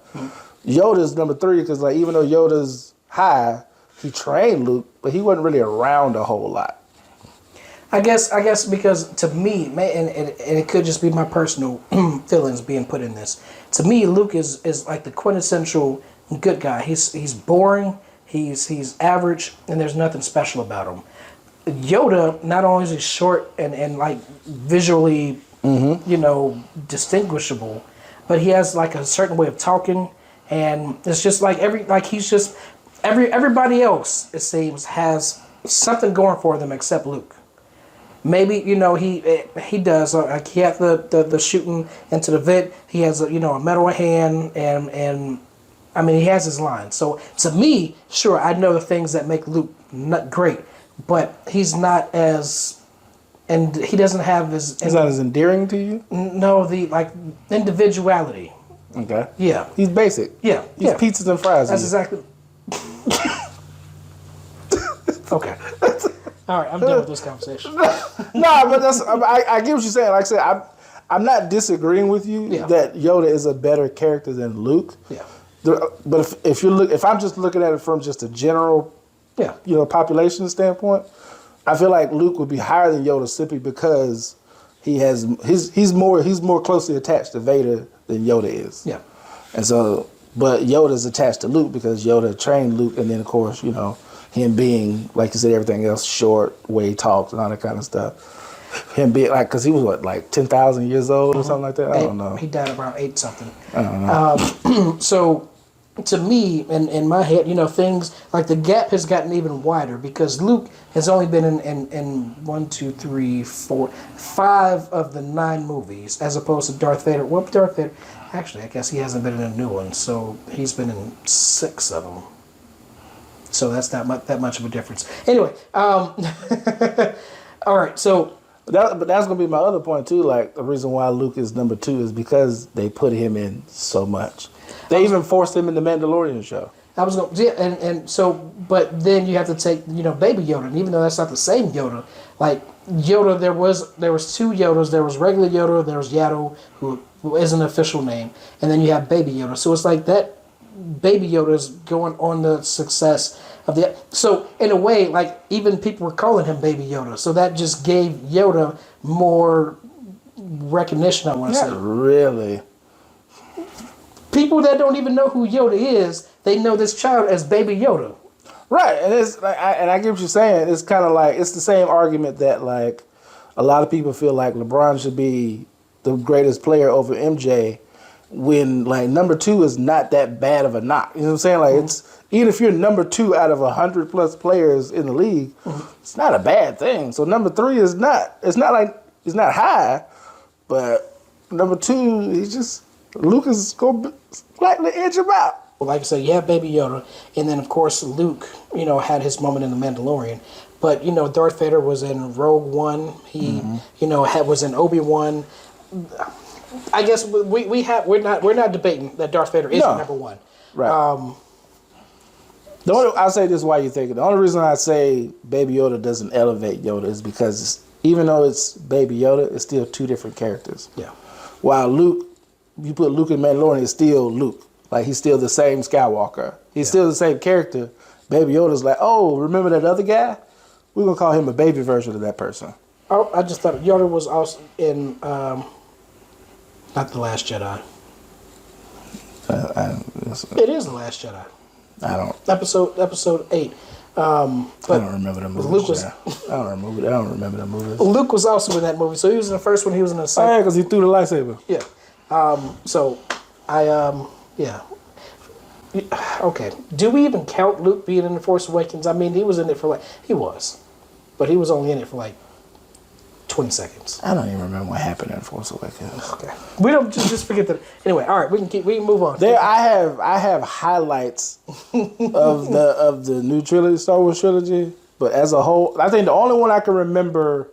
Yoda's number 3 because, like, even though Yoda's high, he trained Luke, but he wasn't really around a whole lot. I guess because to me, and it could just be my personal feelings being put in this. To me, Luke is like the quintessential good guy. He's boring, he's average, and there's nothing special about him. Yoda, not only is he short and like visually, distinguishable, but he has like a certain way of talking, and it's just like everybody else, it seems, has something going for them except Luke. Maybe, he does. Like, he had the shooting into the vent. He has a metal hand, and I mean, he has his lines. So to me, sure, I know the things that make Luke not great, but he's not as, and he doesn't have his. He's not as endearing to you? No, the individuality. Okay. Yeah. He's basic. Yeah. He's pizzas and fries. That's exactly. Okay. All right, I'm done with this conversation. No, but I get what you're saying. Like I said, I'm not disagreeing with you that Yoda is a better character than Luke. Yeah. But if I'm just looking at it from just a general, population standpoint, I feel like Luke would be higher than Yoda simply because he's more closely attached to Vader than Yoda is. Yeah. And so, but Yoda's attached to Luke because Yoda trained Luke, and then of course, him being, like you said, everything else, short, way he talks and all that kind of stuff. Him being, like, because he was, what, like 10,000 years old or something like that? I don't know. He died around 8 something. I don't know. So, to me, in my head, things, like the gap has gotten even wider because Luke has only been in 1, 2, 3, 4, 5 of the 9 movies, as opposed to Darth Vader. Well, Darth Vader, actually, I guess he hasn't been in a new one, so he's been in 6 of them. So that's not that much of a difference. Anyway, all right. So, but that's gonna be my other point too. Like, the reason why Luke is number 2 is because they put him in so much. They even forced him in the Mandalorian show. I was going, and so, but then you have to take Baby Yoda, and even though that's not the same Yoda, like Yoda, there was 2 Yodas. There was regular Yoda. There was Yaddle, who is an official name, and then you have Baby Yoda. So it's like that. Baby Yoda is going on the success of the. So in a way, like, even people were calling him Baby Yoda. So that just gave Yoda more recognition, I want to say. Really. People that don't even know who Yoda is, they know this child as Baby Yoda. Right, and it's like, I get what you're saying. It's kind of like, it's the same argument that, like, a lot of people feel like LeBron should be the greatest player over MJ. When, like, number 2 is not that bad of a knock. You know what I'm saying? Like, it's, even if you're number 2 out of 100+ players in the league, it's not a bad thing. So number 3 is not, it's not high, but number 2, he's just, Luke is gonna slightly edge him out. Like I said, you have Baby Yoda, and then of course Luke, had his moment in The Mandalorian. But Darth Vader was in Rogue One. He, was in Obi-Wan. I guess we're not debating that Darth Vader is number one. Right. I'll say this while you're thinking. The only reason I say Baby Yoda doesn't elevate Yoda is because even though it's Baby Yoda, it's still two different characters. Yeah. While Luke, you put Luke in Mandalorian, it's still Luke. Like, he's still the same Skywalker. He's still the same character. Baby Yoda's like, oh, remember that other guy? We're going to call him a baby version of that person. Oh, I just thought Yoda was also in, not The Last Jedi. It is The Last Jedi. I don't. Episode 8. But I don't remember the movie. Luke was, I don't remember that movie. Luke was also in that movie. So he was in the first one. He was in the second. Oh, yeah, because he threw the lightsaber. Yeah. Yeah. Okay. Do we even count Luke being in The Force Awakens? I mean, he was in it for he was. But he was only in it for 20 seconds. I don't even remember what happened in Force Awakens. Okay. We don't just forget that. Anyway, all right, we can move on. There, I have highlights of the new trilogy, Star Wars trilogy, but as a whole, I think the only one I can remember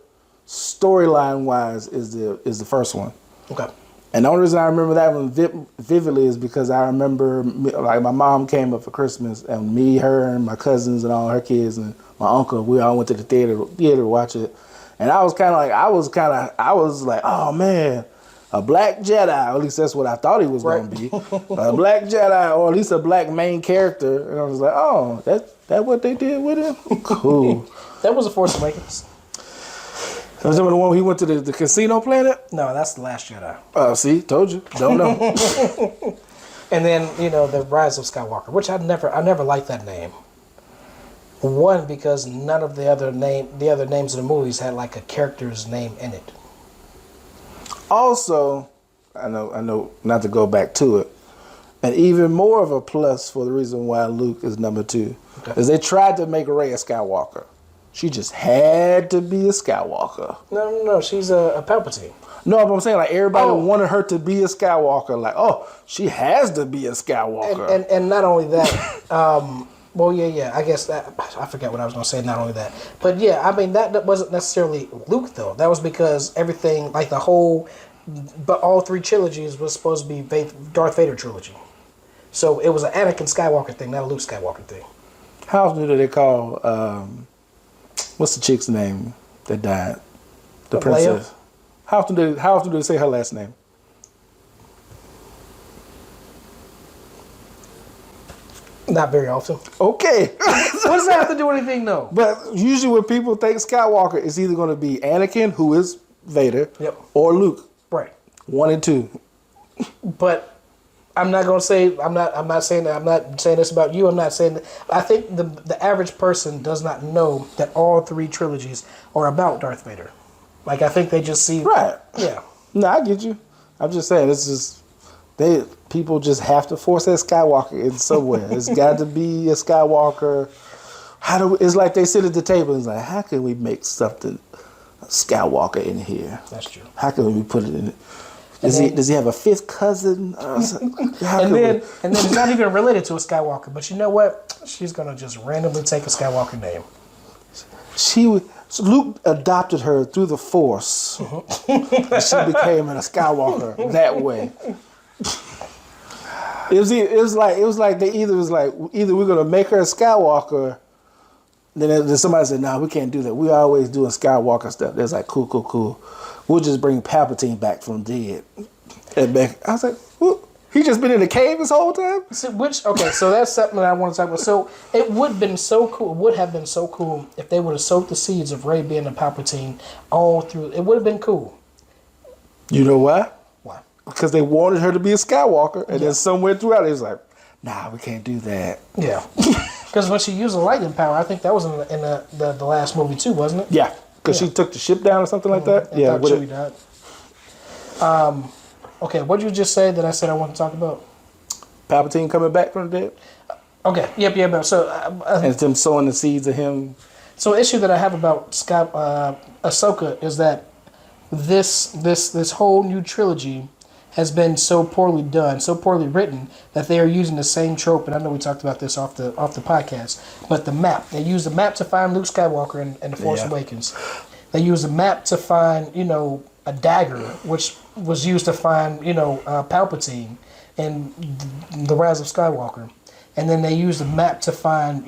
storyline wise is the first one. Okay. And the only reason I remember that one vividly is because I remember, my mom came up for Christmas, and me, her, and my cousins and all her kids and my uncle, we all went to the theater to watch it. And I was like, oh man, a black Jedi, or at least that's what I thought he was going to be. A black Jedi, or at least a black main character. And I was like, oh, that what they did with him? Cool. That was The Force Awakens. Was that the one he went to the casino planet? No, that's The Last Jedi. Oh, see, told you. Don't know. And then, The Rise of Skywalker, which I never liked that name. One, because none of the other names of the movies had a character's name in it. Also, I know not to go back to it, and even more of a plus for the reason why Luke is number 2 is they tried to make Rey a Skywalker. She just had to be a Skywalker. No, she's a Palpatine. No, but I'm saying everybody wanted her to be a Skywalker. She has to be a Skywalker. And not only that, well, yeah. I guess that I forget what I was going to say. Not only that, but yeah, I mean that wasn't necessarily Luke though. That was because everything, but all 3 trilogies was supposed to be Darth Vader trilogy. So it was an Anakin Skywalker thing, not a Luke Skywalker thing. How often do they call? What's the chick's name that died? The princess. Leia? How often do they say her last name? Not very often. Okay. What does that have to do with anything, though? But usually when people think Skywalker, it's either going to be Anakin, who is Vader, or Luke. Right. 1 and 2. But I'm not going to say, I'm not saying that, I'm not saying this about you, I'm not saying that. I think the average person does not know that all 3 trilogies are about Darth Vader. I think they just see. Right. Yeah. No, I get you. I'm just saying, it's just, people just have to force that Skywalker in somewhere. It's got to be a Skywalker. It's like they sit at the table and it's like, how can we make something Skywalker in here? That's true. How can we put it in it? Does he have a 5th cousin? And then it's not even related to a Skywalker. But you know what? She's gonna just randomly take a Skywalker name. Luke adopted her through the Force. And she became a Skywalker that way. It was like either we're gonna make her a Skywalker. Then somebody said, "No, we can't do that. We always doing Skywalker stuff." There's cool. We'll just bring Palpatine back from dead. And I was like, well, he just been in the cave this whole time? So that's something that I want to talk about. So it would have been so cool if they would have sowed the seeds of Rey being a Palpatine all through. It would have been cool. You know why? Why? Because they wanted her to be a Skywalker, and then somewhere throughout it was like, nah, we can't do that. Yeah. Because when she used the lightning power, I think that was in the last movie too, wasn't it? Yeah. Because she took the ship down or something like that? Yeah. Chewie died. Okay, what did you just say that I said I want to talk about? Palpatine coming back from the dead? Okay, yep. So, and it's them sowing the seeds of him. So, the issue that I have about Ahsoka is that this whole new trilogy has been so poorly done, so poorly written that they are using the same trope. And I know we talked about this off the podcast, but the map. They use the map to find Luke Skywalker in The Force Awakens. They use the map to find, a dagger, which was used to find, Palpatine in The Rise of Skywalker. And then they use the map to find,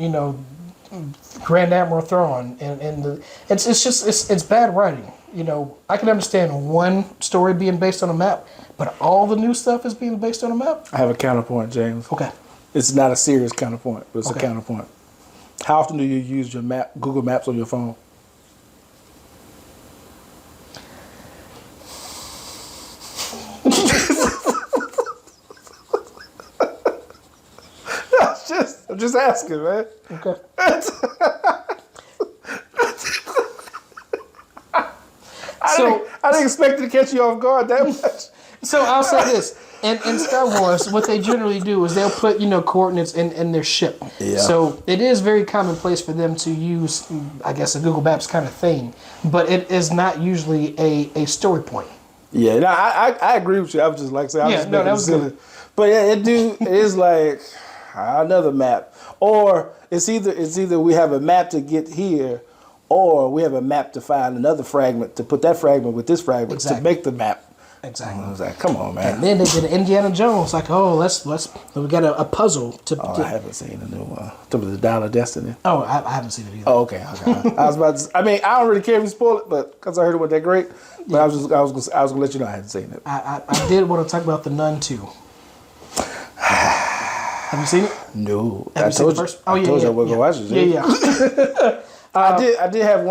Grand Admiral Thrawn. And it's bad writing. I can understand one story being based on a map, but all the new stuff is being based on a map? I have a counterpoint, James. Okay. It's not a serious counterpoint, but it's Okay. a counterpoint. How often do you use your map, Google Maps on your phone? I'm just asking, man. Okay. I didn't expect it to catch you off guard that much. So I'll say this. In Star Wars, what they generally do is they'll put, coordinates in their ship. Yeah. So it is very commonplace for them to use, I guess, a Google Maps kind of thing. But it is not usually a story point. Yeah, no, I agree with you. I was just like saying, That was silly. good. But yeah, it is like another map, or it's either we have a map to get here, or we have a map to find another fragment to put that fragment with this fragment to make the map. Exactly. I was like, come on, man. And then they did Indiana Jones, like, we got a puzzle to. I haven't seen the new one. The Dial of Destiny. Oh, I haven't seen it either. Oh, okay. I was about to. I mean, I don't really care if you spoil it, but because I heard it wasn't that great. But I was gonna let you know I hadn't seen it. I did want to talk about The Nun too. Have you seen it? No, Have you seen the first? Oh, yeah, I told you I yeah, wasn't gonna watch it. Yeah. I did have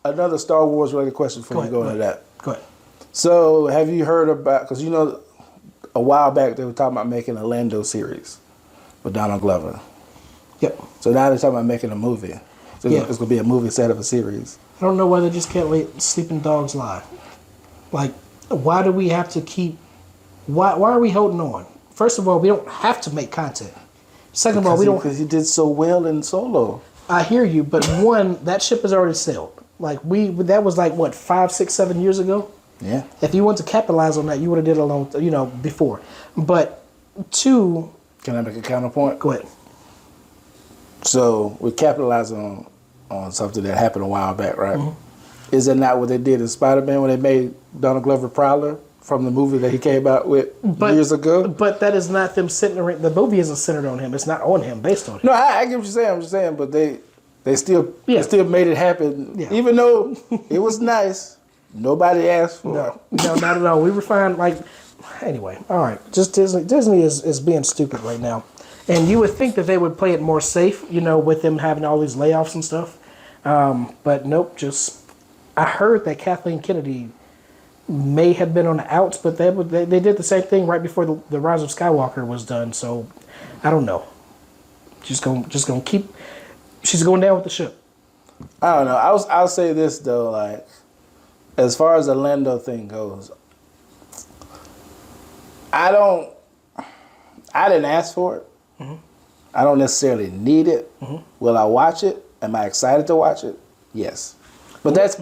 another Star Wars related question before you go into that. Go ahead. So, have you heard about? Because a while back they were talking about making a Lando series with Donald Glover. Yep. So now they're talking about making a movie. So Yeah. it's going to be a movie set of a series. I don't know why they just can't let sleeping dogs lie. Like, why do we have to keep? Why are we holding on? First of all, we don't have to make content. Second of all, we don't. Because he did so well in Solo. I hear you, but one, that ship has already sailed. Like that was like what 5, 6, 7 years ago. Yeah. If you want to capitalize on that, you would have did it alone, before. But two, Can I make a counterpoint? go ahead. So we capitalize on something that happened a while back, right? Mm-hmm. Is that not what they did in Spider-Man when they made Donald Glover Prowler from the movie that he came out with years ago? But that is not them centering. The movie isn't centered on him. It's not on him, based on him. No, I get what you're saying. I'm just saying, but they still made it happen, even though it was nice. Nobody asked for it. No, not at all. We refined anyway. All right, just Disney is being stupid right now, and you would think that they would play it more safe, with them having all these layoffs and stuff. But nope. I heard that Kathleen Kennedy may have been on the outs, but they did the same thing right before the Rise of Skywalker was done. So I don't know. Just gonna keep. She's going down with the ship. I don't know. I'll say this though, like as far as the Lando thing goes, I didn't ask for it. Mm-hmm. I don't necessarily need it. Mm-hmm. Will I watch it? Am I excited to watch it? Yes. But that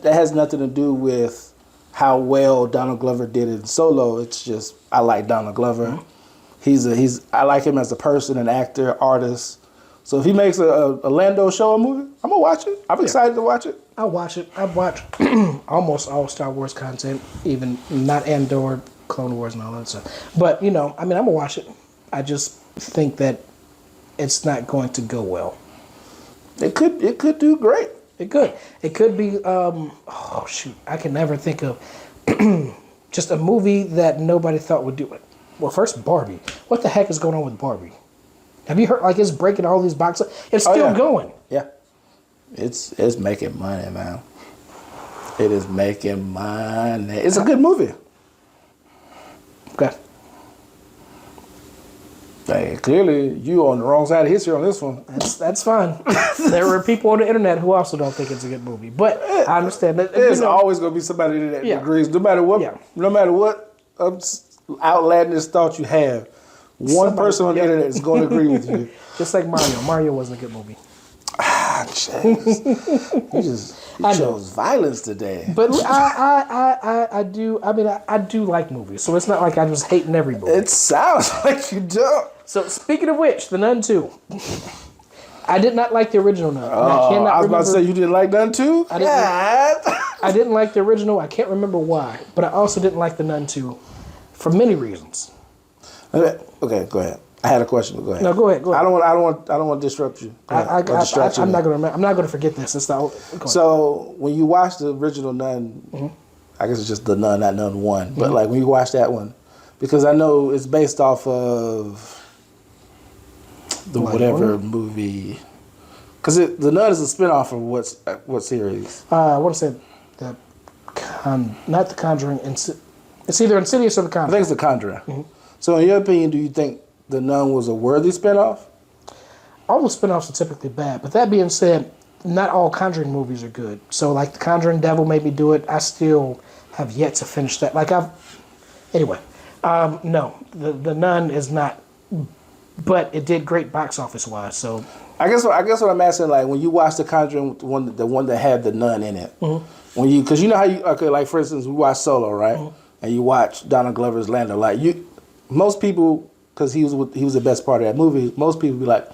has nothing to do with how well Donald Glover did in Solo. It's just I like Donald Glover. Mm-hmm. I like him as a person, an actor, artist. So if he makes a Lando show or movie, I'm gonna watch it. I'm excited to watch it. I'll watch it. I've watched almost all Star Wars content, even not Andor, Clone Wars, and all that stuff. But I'm gonna watch it. I just think that it's not going to go well. It could do great. It could. It could be. I can never think of just a movie that nobody thought would do it. Well, first Barbie. What the heck is going on with Barbie? Have you heard? Like it's breaking all these boxes. It's still going. Yeah, it's making money, man. It is making money. It's a good movie. Okay. Hey, clearly, you on the wrong side of history on this one. That's fine. There are people on the internet who also don't think it's a good movie, but I understand that. There's always going to be somebody that agrees, no matter what outlandish thought you have. One person on the internet is going to agree with you. Just like Mario. Mario wasn't a good movie. on, Chase. You chose violence today. But I do. I mean, I do like movies, so it's not like I'm just hating every movie. It sounds like you don't. So speaking of which, The Nun 2. I did not like the original Nun. Oh, I was about to say you didn't like Nun 2? I didn't like the original. I can't remember why, but I also didn't like The Nun 2 for many reasons. Okay, go ahead. I had a question, but go ahead. No, go ahead. I don't want to disrupt you. I'm not gonna forget this. It's the So when you watch the original Nun, I guess it's just the Nun, not Nun 1. But like when you watch that one, because I know it's based off of the whatever movie. Because the Nun is a spinoff of what series? I want to say not The Conjuring. It's either Insidious or The Conjuring. I think it's The Conjuring. So in your opinion, do you think The Nun was a worthy spinoff? All the spinoffs are typically bad, but that being said, not all Conjuring movies are good. So like The Conjuring Devil made me do it. I still have yet to finish that. No, the Nun is not, but it did great box office wise. So I guess what I'm asking, like when you watch The Conjuring, the one that had the nun in it, because you know how like for instance, we watch Solo, right? And you watch Donald Glover's Lando, like most people, because he was the best part of that movie. Most people be like,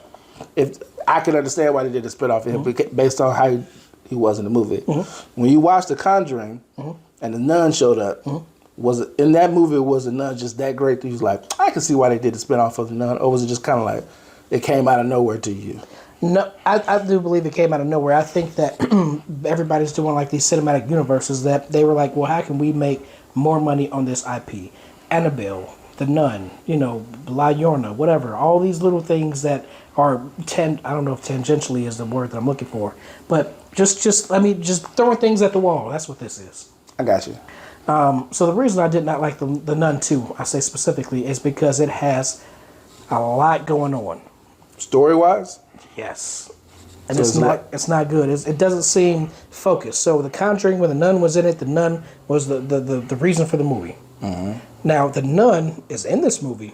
if I can understand why they did a spinoff of him based on how he was in the movie. When you watch The Conjuring and the nun showed up, was it in that movie? Was the nun just that great that you was like, I can see why they did the spinoff of the nun, or was it just kind of like it came out of nowhere to you? No, I do believe it came out of nowhere. I think that everybody's doing like these cinematic universes that they were like, well, how can we make more money on this IP? Annabelle, The Nun, La Llorona, whatever. All these little things that are I don't know if tangentially is the word that I'm looking for, but just throwing things at the wall. That's what this is. I got you. So the reason I did not like the Nun 2, I say specifically, is because it has a lot going on. Story-wise? Yes. And so it's not good. It doesn't seem focused. So The Conjuring, when the nun was in it, the nun was the reason for the movie. Now, the nun is in this movie,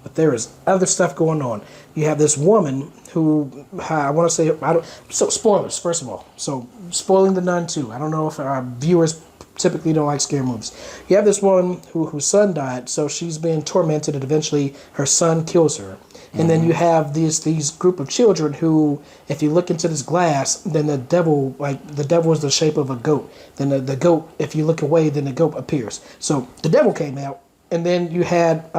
but there is other stuff going on. You have this woman who, I want to say, so spoilers, first of all. So spoiling The Nun 2. I don't know if our viewers typically don't like scary movies. You have this woman whose son died, so she's being tormented, and eventually her son kills her. And then you have these group of children who, if you look into this glass, then the devil is the shape of a goat. Then the goat, if you look away, then the goat appears. So the devil came out, and then you had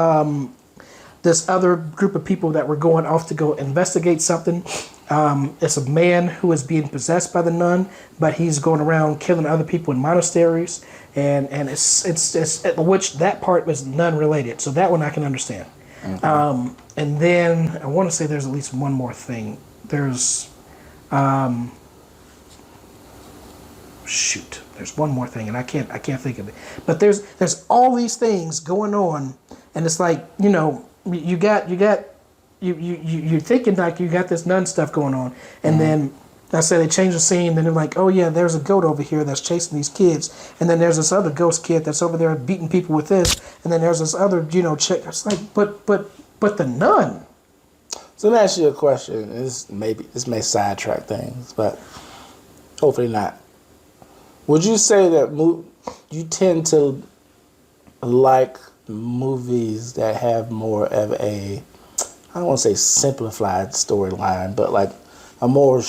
this other group of people that were going off to go investigate something. It's a man who is being possessed by the nun, but he's going around killing other people in monasteries, and it's which that part was nun related. So that one I can understand. And then I want to say there's at least one more thing. There's there's one more thing, and I can't think of it. But there's all these things going on, and it's like you're thinking like you got this nun stuff going on, and then I say they change the scene, then they're like, oh yeah, there's a goat over here that's chasing these kids, and then there's this other ghost kid that's over there beating people with this, and then there's this other chick. It's like, but the nun. So let me ask you a question. This may sidetrack things, but hopefully not. Would you say that you tend to like movies that have more of a, I don't want to say simplified storyline, but like a more,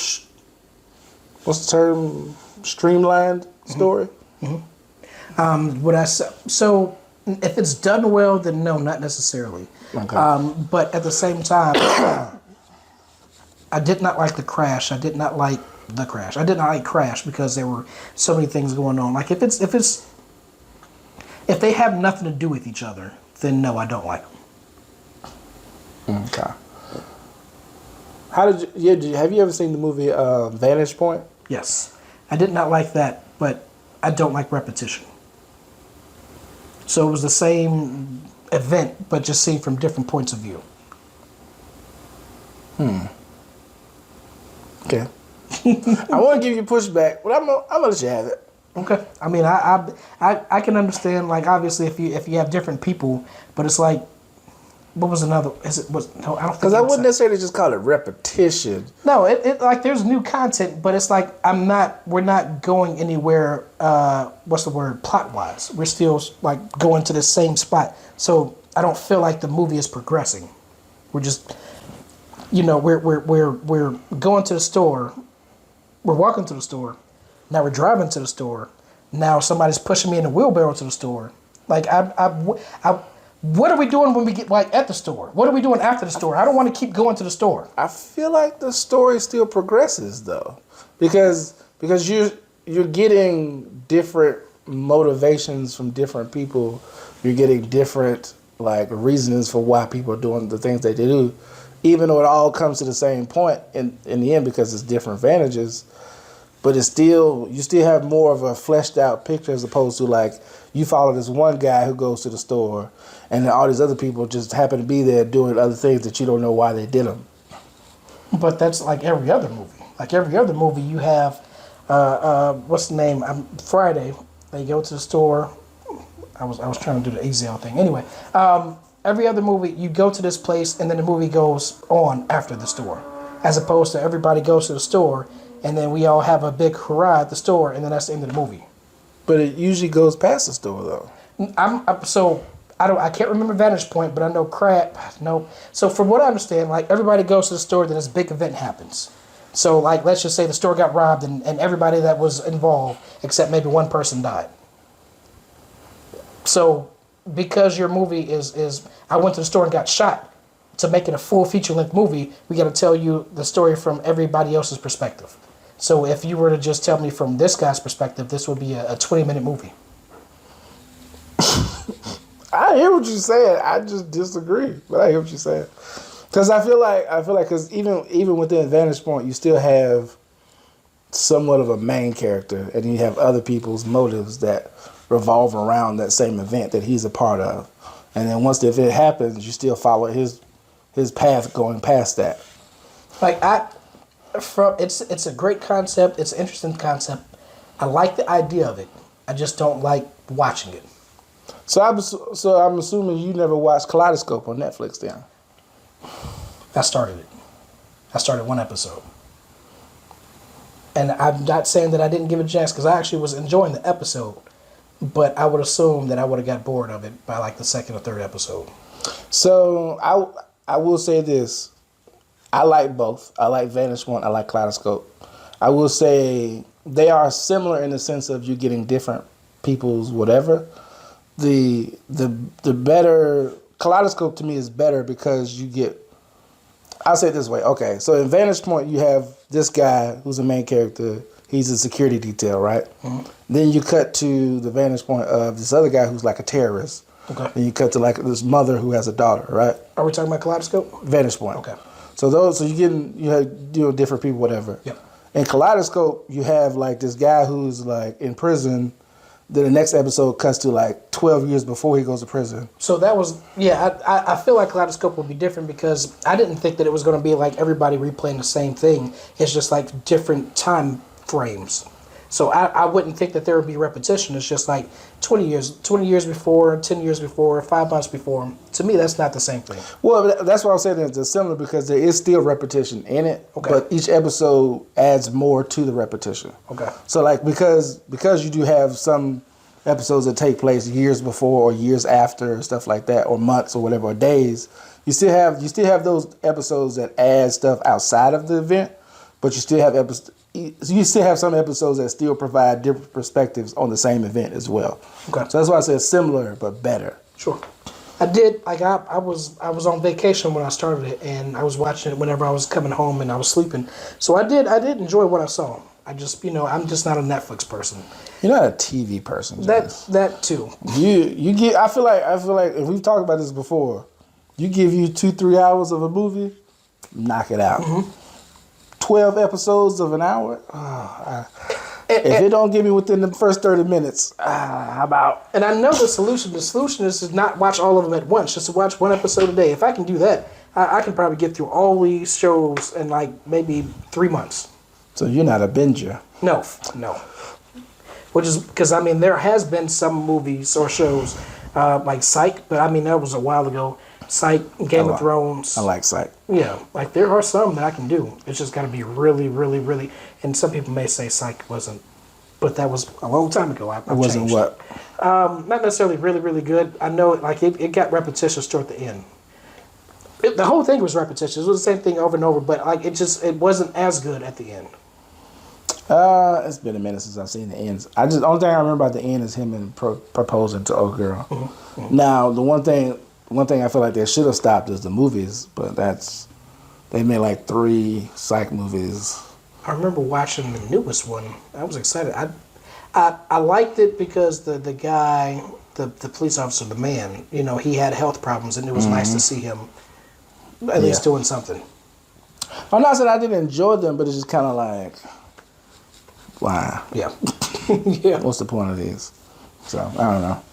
what's the term, streamlined story? So if it's done well, then no, not necessarily. Okay. But at the same time, I did not like The Crash. I did not like The Crash. I did not like Crash because there were so many things going on. Like if they have nothing to do with each other, then no, I don't like them. Okay. Have you ever seen the movie Vantage Point? Yes. I did not like that, but I don't like repetition. So it was the same event, but just seen from different points of view. Okay. I want to give you pushback, but I'm gonna let you have it. Okay. I mean, I can understand. Like, obviously, if you have different people, but it's like what was another? Is it was no? I don't think Because I it was wouldn't necessarily just call it repetition. No, it like there's new content, but it's like we're not going anywhere. What's the word? Plot wise, we're still like going to the same spot. So I don't feel like the movie is progressing. We're just, we're going to the store. We're walking to the store. Now we're driving to the store. Now somebody's pushing me in a wheelbarrow to the store. Like what are we doing when we get like at the store? What are we doing after the store? I don't want to keep going to the store. I feel like the story still progresses though, because you're getting different motivations from different people. You're getting different like reasons for why people are doing the things that they do, even though it all comes to the same point in the end because it's different advantages. But you still have more of a fleshed out picture as opposed to like you follow this one guy who goes to the store and then all these other people just happen to be there doing other things that you don't know why they did them. But that's like every other movie. Like every other movie, you have what's the name? Friday. They go to the store. I was trying to do the Ezel thing. Anyway, every other movie, you go to this place and then the movie goes on after the store, as opposed to everybody goes to the store and then we all have a big hurrah at the store and then that's the end of the movie. But it usually goes past the store though. I can't remember Vantage Point, but I know Nope. So from what I understand, like everybody goes to the store, then this big event happens. So like let's just say the store got robbed and everybody that was involved except maybe one person died. So because your movie is I went to the store and got shot, to make it a full feature-length movie, we got to tell you the story from everybody else's perspective. So if you were to just tell me from this guy's perspective, this would be a 20-minute movie. I hear what you're saying. I just disagree, but I hear what you're saying. Because I feel like because even within Vantage Point, you still have somewhat of a main character, and you have other people's motives that revolve around that same event that he's a part of. And then once the event happens, you still follow his path going past that. Like it's a great concept. It's an interesting concept. I like the idea of it. I just don't like watching it. So I'm assuming you never watched Kaleidoscope on Netflix then? I started it. I started one episode. And I'm not saying that I didn't give it a chance because I actually was enjoying the episode. But I would assume that I would have got bored of it by like the second or third episode. So I will say this. I like both. I like Vantage Point. I like Kaleidoscope. I will say they are similar in the sense of you getting different people's whatever. The better Kaleidoscope to me is better because you get. I'll say it this way. Okay, so in Vantage Point you have this guy who's the main character. He's a security detail, right? Mm-hmm. Then you cut to the vantage point of this other guy who's like a terrorist. Okay. Then you cut to like this mother who has a daughter, right? Are we talking about Kaleidoscope? Vantage Point. Okay. So you have different people, whatever. Yep. In Kaleidoscope, you have like this guy who's like in prison. Then the next episode cuts to like 12 years before he goes to prison. So that was, I feel like Kaleidoscope would be different because I didn't think that it was going to be like everybody replaying the same thing. It's just like different time frames. So I wouldn't think that there would be repetition. It's just like 20 years before, 10 years before, 5 months before. To me, that's not the same thing. Well, that's why I'm saying it's similar because there is still repetition in it. Okay. But each episode adds more to the repetition. Okay. So like because you do have some episodes that take place years before or years after, stuff like that, or months or whatever, or days, you still have those episodes that add stuff outside of the event, but you still have some episodes that still provide different perspectives on the same event as well. Okay. So that's why I said similar but better. Sure. I did, like I was on vacation when I started it, and I was watching it whenever I was coming home and I was sleeping. So I did enjoy what I saw. I just, I'm just not a Netflix person. You're not a TV person, James. That too. You get. I feel like if we've talked about this before, you give you 2-3 hours of a movie, knock it out. Mm-hmm. 12 episodes of an hour. If it don't get me within the first 30 minutes, how about? And I know the solution. The solution is to not watch all of them at once, just to watch one episode a day. If I can do that, I can probably get through all these shows in like maybe 3 months. So you're not a binger. No. Which is because there has been some movies or shows like Psych, but that was a while ago. Psych, Game of Thrones. I like Psych. Yeah, like there are some that I can do. It's just got to be really, really, really. And some people may say Psych wasn't, but that was a long time ago. It wasn't changed. what? Not necessarily really, really good. I know it got repetitious toward the end. The whole thing was repetitious. It was the same thing over and over, but like it wasn't as good at the end. It's been a minute since I've seen the ends. The only thing I remember about the end is him and proposing to old girl. Mm-hmm. Mm-hmm. Now the one thing I feel like they should have stopped is the movies, but they made like 3 Psych movies. I remember watching the newest one. I was excited. I liked it because the guy, the police officer, the man, he had health problems, and it was nice to see him at least doing something. I'm not saying I didn't enjoy them, but it's just kind of like, why? Yeah. Yeah. What's the point of these? So I don't know.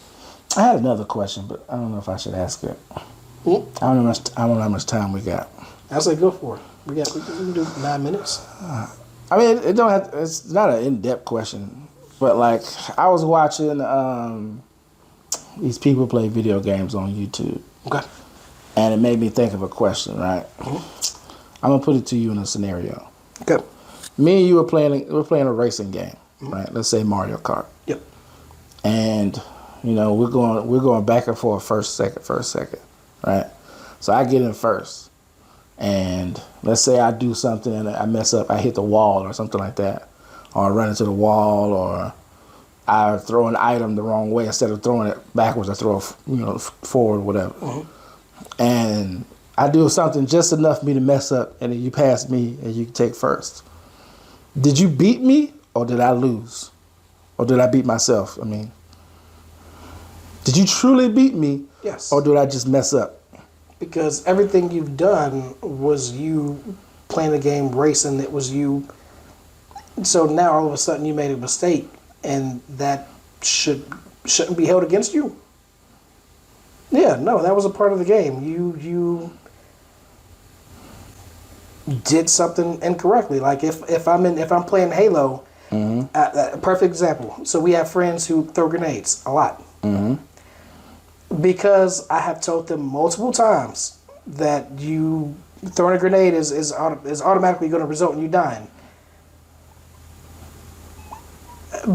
I had another question, but I don't know if I should ask it. I don't know how much time we got. I say go for it. We can do 9 minutes. I mean, it's not an in-depth question, but like I was watching these people play video games on YouTube. Okay. And it made me think of a question, right? Mm-hmm. I'm gonna put it to you in a scenario. Okay. Me and you we're playing a racing game, right? Let's say Mario Kart. Yep. And we're going back and forth first, second, right? So I get in first. And let's say I do something and I mess up, I hit the wall or something like that, or I run into the wall, or I throw an item the wrong way. Instead of throwing it backwards, I throw it forward, whatever. Mm-hmm. And I do something just enough for me to mess up, and then you pass me and you take first. Did you beat me, or did I lose? Or did I beat myself? I mean, did you truly beat me? Yes. Or did I just mess up? Because everything you've done was you playing the game, racing. It was you. So now all of a sudden you made a mistake, and that shouldn't be held against you. Yeah, no, that was a part of the game. You did something incorrectly. Like if I'm playing Halo, mm-hmm. A perfect example. So we have friends who throw grenades a lot. Mm-hmm. Because I have told them multiple times that you throwing a grenade is automatically going to result in you dying.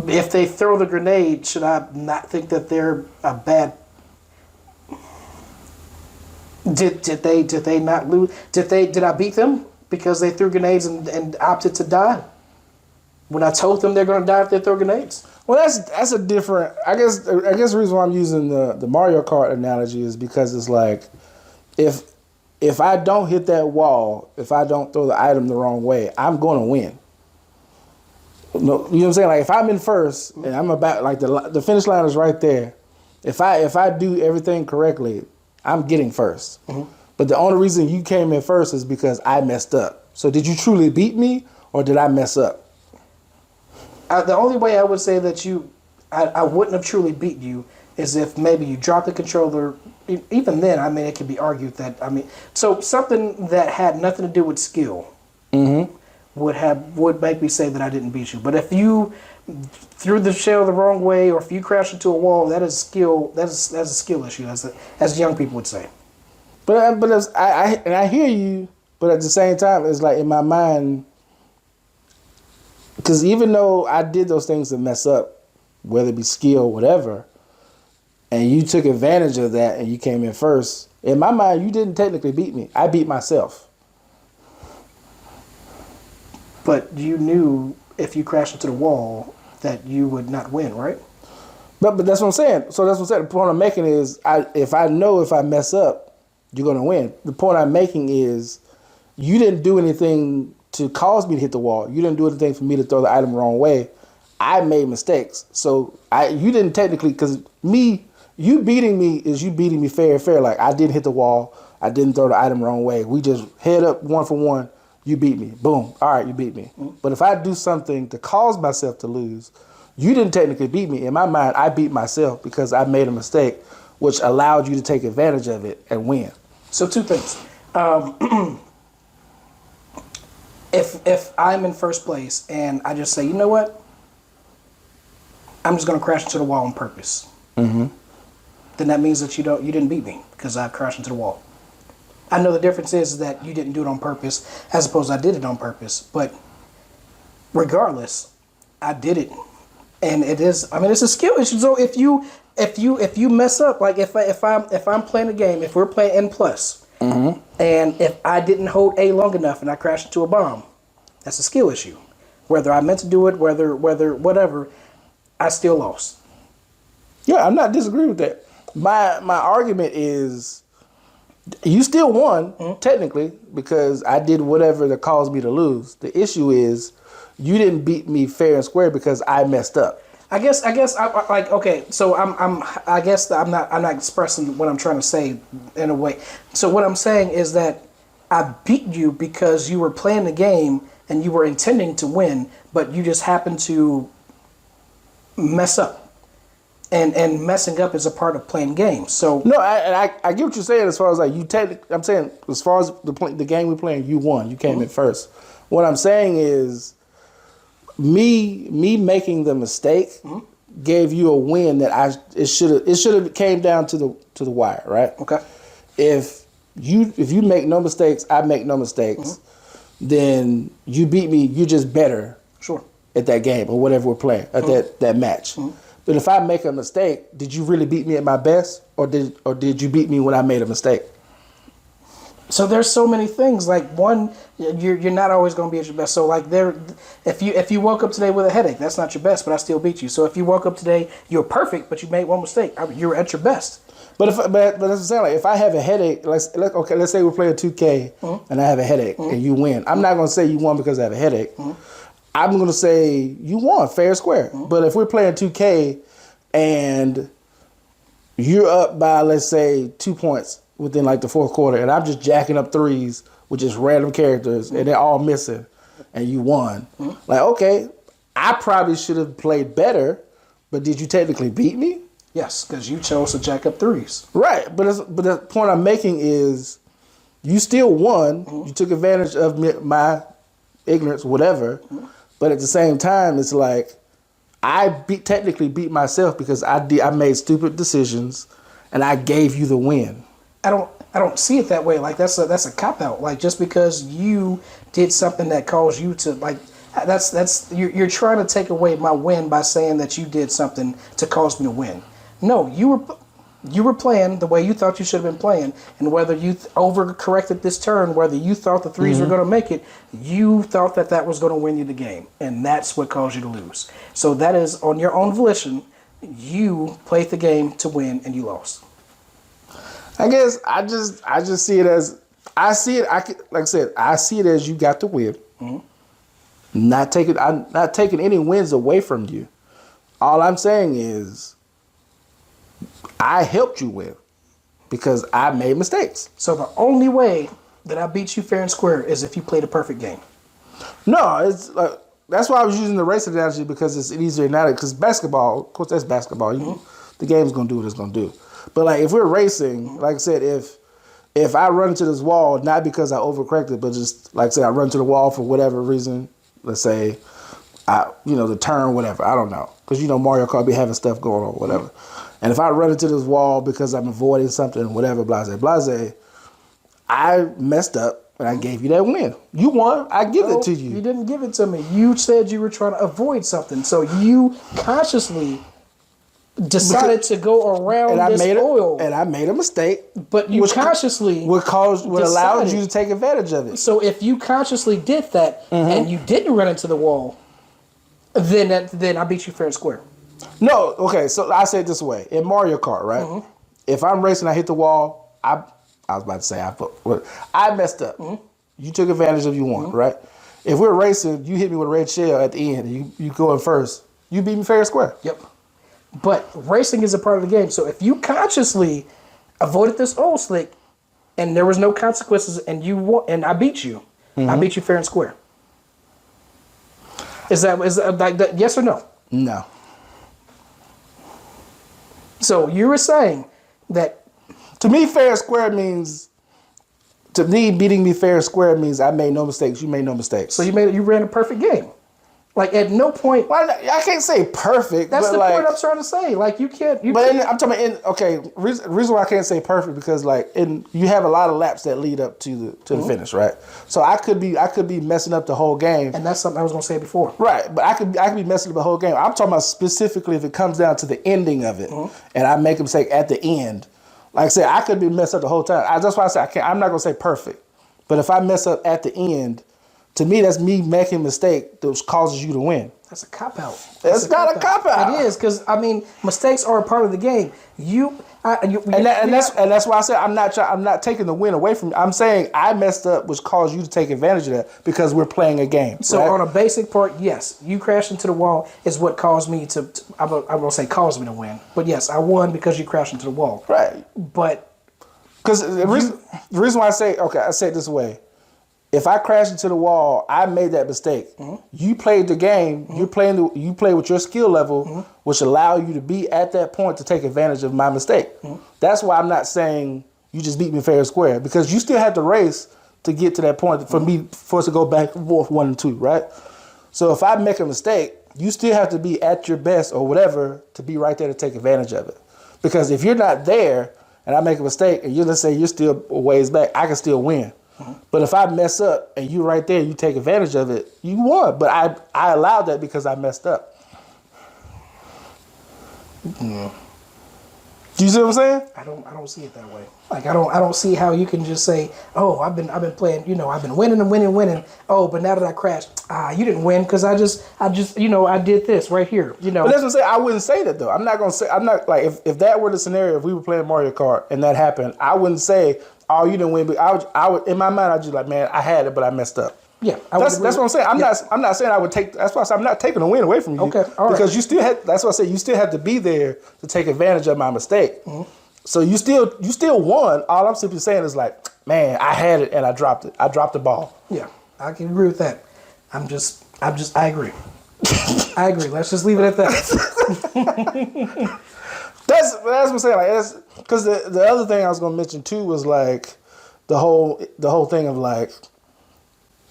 If they throw the grenade, should I not think that they're a bad? Did they not lose? Did I beat them because they threw grenades and opted to die? When I told them they're going to die if they throw grenades. Well, that's a different. I guess the reason why I'm using the Mario Kart analogy is because it's like, if I don't hit that wall, if I don't throw the item the wrong way, I'm going to win. No, you know what I'm saying? Like if I'm in first and I'm about like the finish line is right there. If I do everything correctly, I'm getting first. Mm-hmm. But the only reason you came in first is because I messed up. So did you truly beat me, or did I mess up? The only way I would say that I wouldn't have truly beat you is if maybe you dropped the controller. Even then, I mean, it could be argued that, so something that had nothing to do with skill mm-hmm. would make me say that I didn't beat you. But if you threw the shell the wrong way, or if you crashed into a wall, that is skill. That's a skill issue, as young people would say. But I hear you, but at the same time, it's like in my mind. Because even though I did those things to mess up, whether it be skill or whatever, and you took advantage of that and you came in first, in my mind, you didn't technically beat me. I beat myself. But you knew if you crashed into the wall that you would not win, right? But that's what I'm saying. So that's what I'm saying. The point I'm making is if I know if I mess up, you're going to win. The point I'm making is you didn't do anything to cause me to hit the wall. You didn't do anything for me to throw the item the wrong way. I made mistakes. So you didn't technically, because you beating me is you beating me fair. Like I didn't hit the wall. I didn't throw the item the wrong way. We just head up 1 for 1. You beat me. Boom. All right, you beat me. Mm-hmm. But if I do something to cause myself to lose, you didn't technically beat me. In my mind, I beat myself because I made a mistake, which allowed you to take advantage of it and win. So 2 things. If I'm in first place and I just say, you know what, I'm just going to crash into the wall on purpose, mm-hmm. then that means that you didn't beat me because I crashed into the wall. I know the difference is that you didn't do it on purpose, as opposed to I did it on purpose. But regardless, I did it, and it is. I mean, it's a skill issue. So if you mess up, like if I'm playing a game, if we're playing N plus, and if I didn't hold A long enough and I crashed into a bomb, that's a skill issue. Whether I meant to do it, whether whatever, I still lost. Yeah, I'm not disagreeing with that. My argument is, you still won technically because I did whatever that caused me to lose. The issue is, you didn't beat me fair and square because I messed up. I guess I like, okay. So I guess I'm not expressing what I'm trying to say in a way. So what I'm saying is that I beat you because you were playing the game and you were intending to win, but you just happened to mess up. And messing up is a part of playing games. So no, I get what you're saying as far as like I'm saying as far as the game we're playing, you won. You came in first. What I'm saying is, me making the mistake gave you a win that it should have came down to the wire, right? Okay. If you make no mistakes, I make no mistakes, then you beat me. You're just better. Sure. At that game or whatever we're playing at that match. But if I make a mistake, did you really beat me at my best, or did you beat me when I made a mistake? So there's so many things. Like, one, you're not always going to be at your best. So like if you woke up today with a headache, that's not your best, but I still beat you. So if you woke up today, you're perfect, but you made one mistake, you're at your best. But that's what I'm saying. Like, if I have a headache, let's say we're playing 2K and I have a headache and you win. I'm not going to say you won because I have a headache. I'm going to say you won fair and square. But if we're playing 2K and you're up by, let's say, 2 points within like the fourth quarter, and I'm just jacking up threes with just random characters and they're all missing, and you won. Like, okay, I probably should have played better, but did you technically beat me? Yes, because you chose to jack up threes. Right, but the point I'm making is, you still won. You took advantage of my ignorance, whatever. But at the same time, it's like, I technically beat myself because I made stupid decisions, and I gave you the win. I don't see it that way. Like, that's a cop out. Like, just because you did something that caused you to, like, you're trying to take away my win by saying that you did something to cause me to win. No, you were playing the way you thought you should have been playing, and whether you overcorrected this turn, whether you thought the threes were going to make it, you thought that was going to win you the game, and that's what caused you to lose. So that is on your own volition. You played the game to win, and you lost. I guess I just see it as I see it as you got to win. I'm not taking any wins away from you. All I'm saying is, I helped you win because I made mistakes. So the only way that I beat you fair and square is if you played a perfect game. No, it's like, that's why I was using the race analogy, because it's an easier analogy. Because basketball, of course, that's basketball. The game's gonna do what it's gonna do. But like, if we're racing, like I said, if I run into this wall, not because I overcorrected, but just like I said, I run to the wall for whatever reason. Let's say, the turn, whatever. I don't know, because Mario Kart be having stuff going on, whatever. And if I run into this wall because I'm avoiding something, whatever, blase, I messed up and I gave you that win. You won. I give it to you. You didn't give it to me. You said you were trying to avoid something. So you consciously decided to go around oil. And I made a mistake. But you consciously what allowed you to take advantage of it. So if you consciously did that and you didn't run into the wall, then I beat you fair and square. No, okay, so I say it this way. In Mario Kart, right? If I'm racing, I hit the wall, I was about to say I messed up. You took advantage of, you won, right? If we're racing, you hit me with a red shell at the end, and you go in first, you beat me fair and square. Yep. But racing is a part of the game. So if you consciously avoided this oil slick and there was no consequences and you won, and I beat you, I beat you fair and square. Is that like that, yes or no? No. So you were saying that, to me, fair and square means, to me, beating me fair and square means I made no mistakes. You made no mistakes. So you ran a perfect game. Like at no point. Why not? I can't say perfect. That's but the like, point I'm trying to say. Like you can't. I'm talking about okay. Reason why I can't say perfect because like you have a lot of laps that lead up to the finish, right? So I could be messing up the whole game. And that's something I was gonna say before. Right, but I could be messing up the whole game. I'm talking about specifically if it comes down to the ending of it, and I make a mistake at the end. Like I said, I could be messed up the whole time. That's why I say I'm not gonna say perfect, but if I mess up at the end, to me that's me making a mistake that causes you to win. That's a cop out. It's not a cop out. It is because I mean mistakes are a part of the game. That's why I said I'm not taking the win away from you. I'm saying I messed up, which caused you to take advantage of that because we're playing a game. So right? on a basic part, yes, you crashed into the wall is what caused me to. I won't say caused me to win, but yes, I won because you crashed into the wall. Right. But because the reason why I say it this way. If I crash into the wall, I made that mistake. You played the game. You play with your skill level, which allow you to be at that point to take advantage of my mistake. That's why I'm not saying you just beat me fair and square because you still had to race to get to that point for us to go back and forth 1 and 2, right? So if I make a mistake, you still have to be at your best or whatever to be right there to take advantage of it. Because if you're not there and I make a mistake and let's say you're still a ways back, I can still win. But if I mess up and you right there, you take advantage of it, you won. But I allowed that because I messed up. Do you see what I'm saying? I don't see it that way. Like I don't see how you can just say, oh, I've been playing, I've been winning and winning. Oh, but now that I crashed, you didn't win because I just I did this right here. But that's what I'm saying. I wouldn't say that though. I'm not like if that were the scenario, if we were playing Mario Kart and that happened, I wouldn't say, oh, you didn't win. But I would in my mind, I'd just like, man, I had it, but I messed up. Yeah, that's what I'm saying. I'm not saying I would take. That's why I said I'm not taking the win away from you. Okay, all right. Because you still had. That's why I said you still have to be there to take advantage of my mistake. So you still won. All I'm simply saying is like, man, I had it and I dropped it. I dropped the ball. Yeah, I can agree with that. I agree. I agree. Let's just leave it at that. That's what I'm saying. Like, because the other thing I was gonna mention too was like the whole thing of like.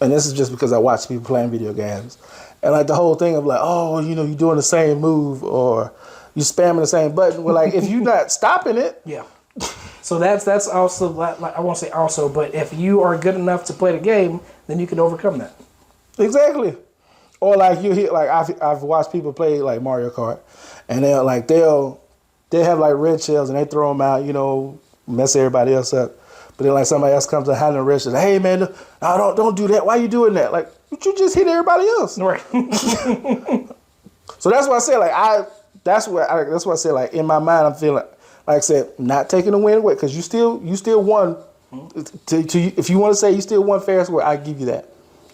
And this is just because I watch people playing video games. And like the whole thing of like, oh, you're doing the same move or you spamming the same button. Well, like if you're not stopping it. Yeah. So that's also, like I won't say also, but if you are good enough to play the game, then you can overcome that. Exactly. Or like you hit, like I've watched people play like Mario Kart and they'll have like red shells and they throw them out, mess everybody else up. But then like somebody else comes behind the red shell, hey man, no, don't do that. Why you doing that? Like you just hit everybody else. Right. So that's why I say like that's what I say like in my mind I'm feeling like I said not taking the win away because you still won. If you want to say you still won fair and square, I give you that.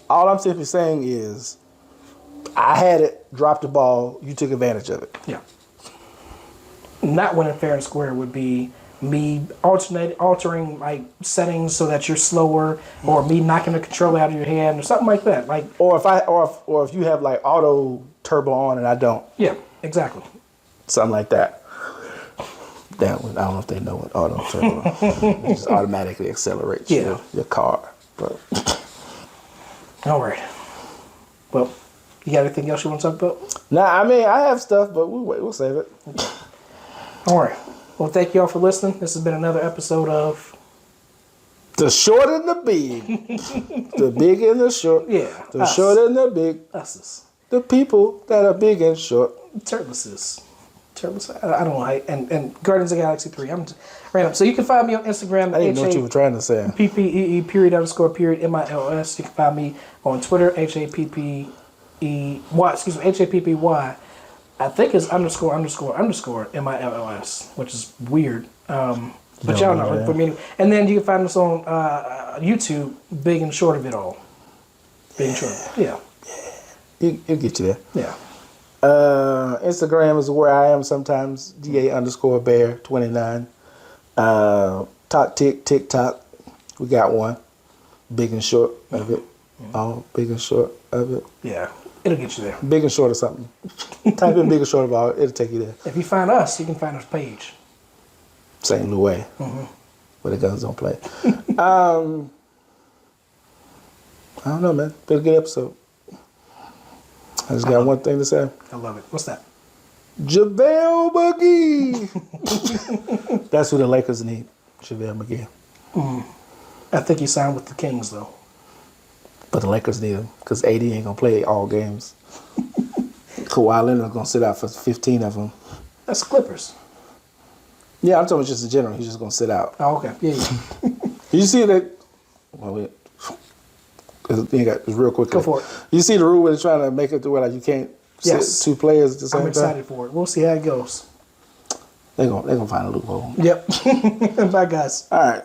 All I'm simply saying is I had it, dropped the ball, you took advantage of it. Yeah. Not winning fair and square would be me altering like settings so that you're slower, or me knocking the controller out of your hand, or something like that. Like, or if you have like auto turbo on and I don't. Yeah, exactly. Something like that. That one, I don't know if they know what auto turbo. It just automatically accelerates your car. But all right. Well, you got anything else you want to talk about? Nah, I mean I have stuff, but we'll save it. All right. Well, thank you all for listening. This has been another episode of The Short and the Big. The Big and the Short. Yeah. The Short and the Big. Us. The people that are big and short. Turtleses. I don't know. And Guardians of the Galaxy 3. I'm random. So you can find me on Instagram. I didn't know what you were trying to say. PPEE _MILS. You can find me on Twitter, HAPPY. HAPPY. I think it's _ MILLS, which is weird. But y'all know. For me. And then you can find us on YouTube, Big and Short of It All. Big and Short. Yeah. It'll get you there. Yeah. Instagram is where I am sometimes. DA_bear29. TikTok. We got one. Big and short of it. All big and short of it. Yeah. It'll get you there. Big and short of something. Type in big and short of all. It'll take you there. If you find us, you can find our page. St. Louis. Where the guns don't play. I don't know, man. Been a good episode. I just got one thing to say. I love it. What's that? JaVale McGee. That's who the Lakers need. JaVale McGee. I think he signed with the Kings, though. But the Lakers need him because AD ain't going to play all games. Kawhi Leonard's going to sit out for 15 of them. That's the Clippers. Yeah, I'm talking just in general. He's just going to sit out. Oh, okay. Yeah. You see that? Well, it's real quick. Go for it. You see the rule where they're trying to make it to where like you can't Yes. sit two players at the same I'm time? excited for it. We'll see how it goes. They're gonna find a loophole. Yep. Bye, guys. All right.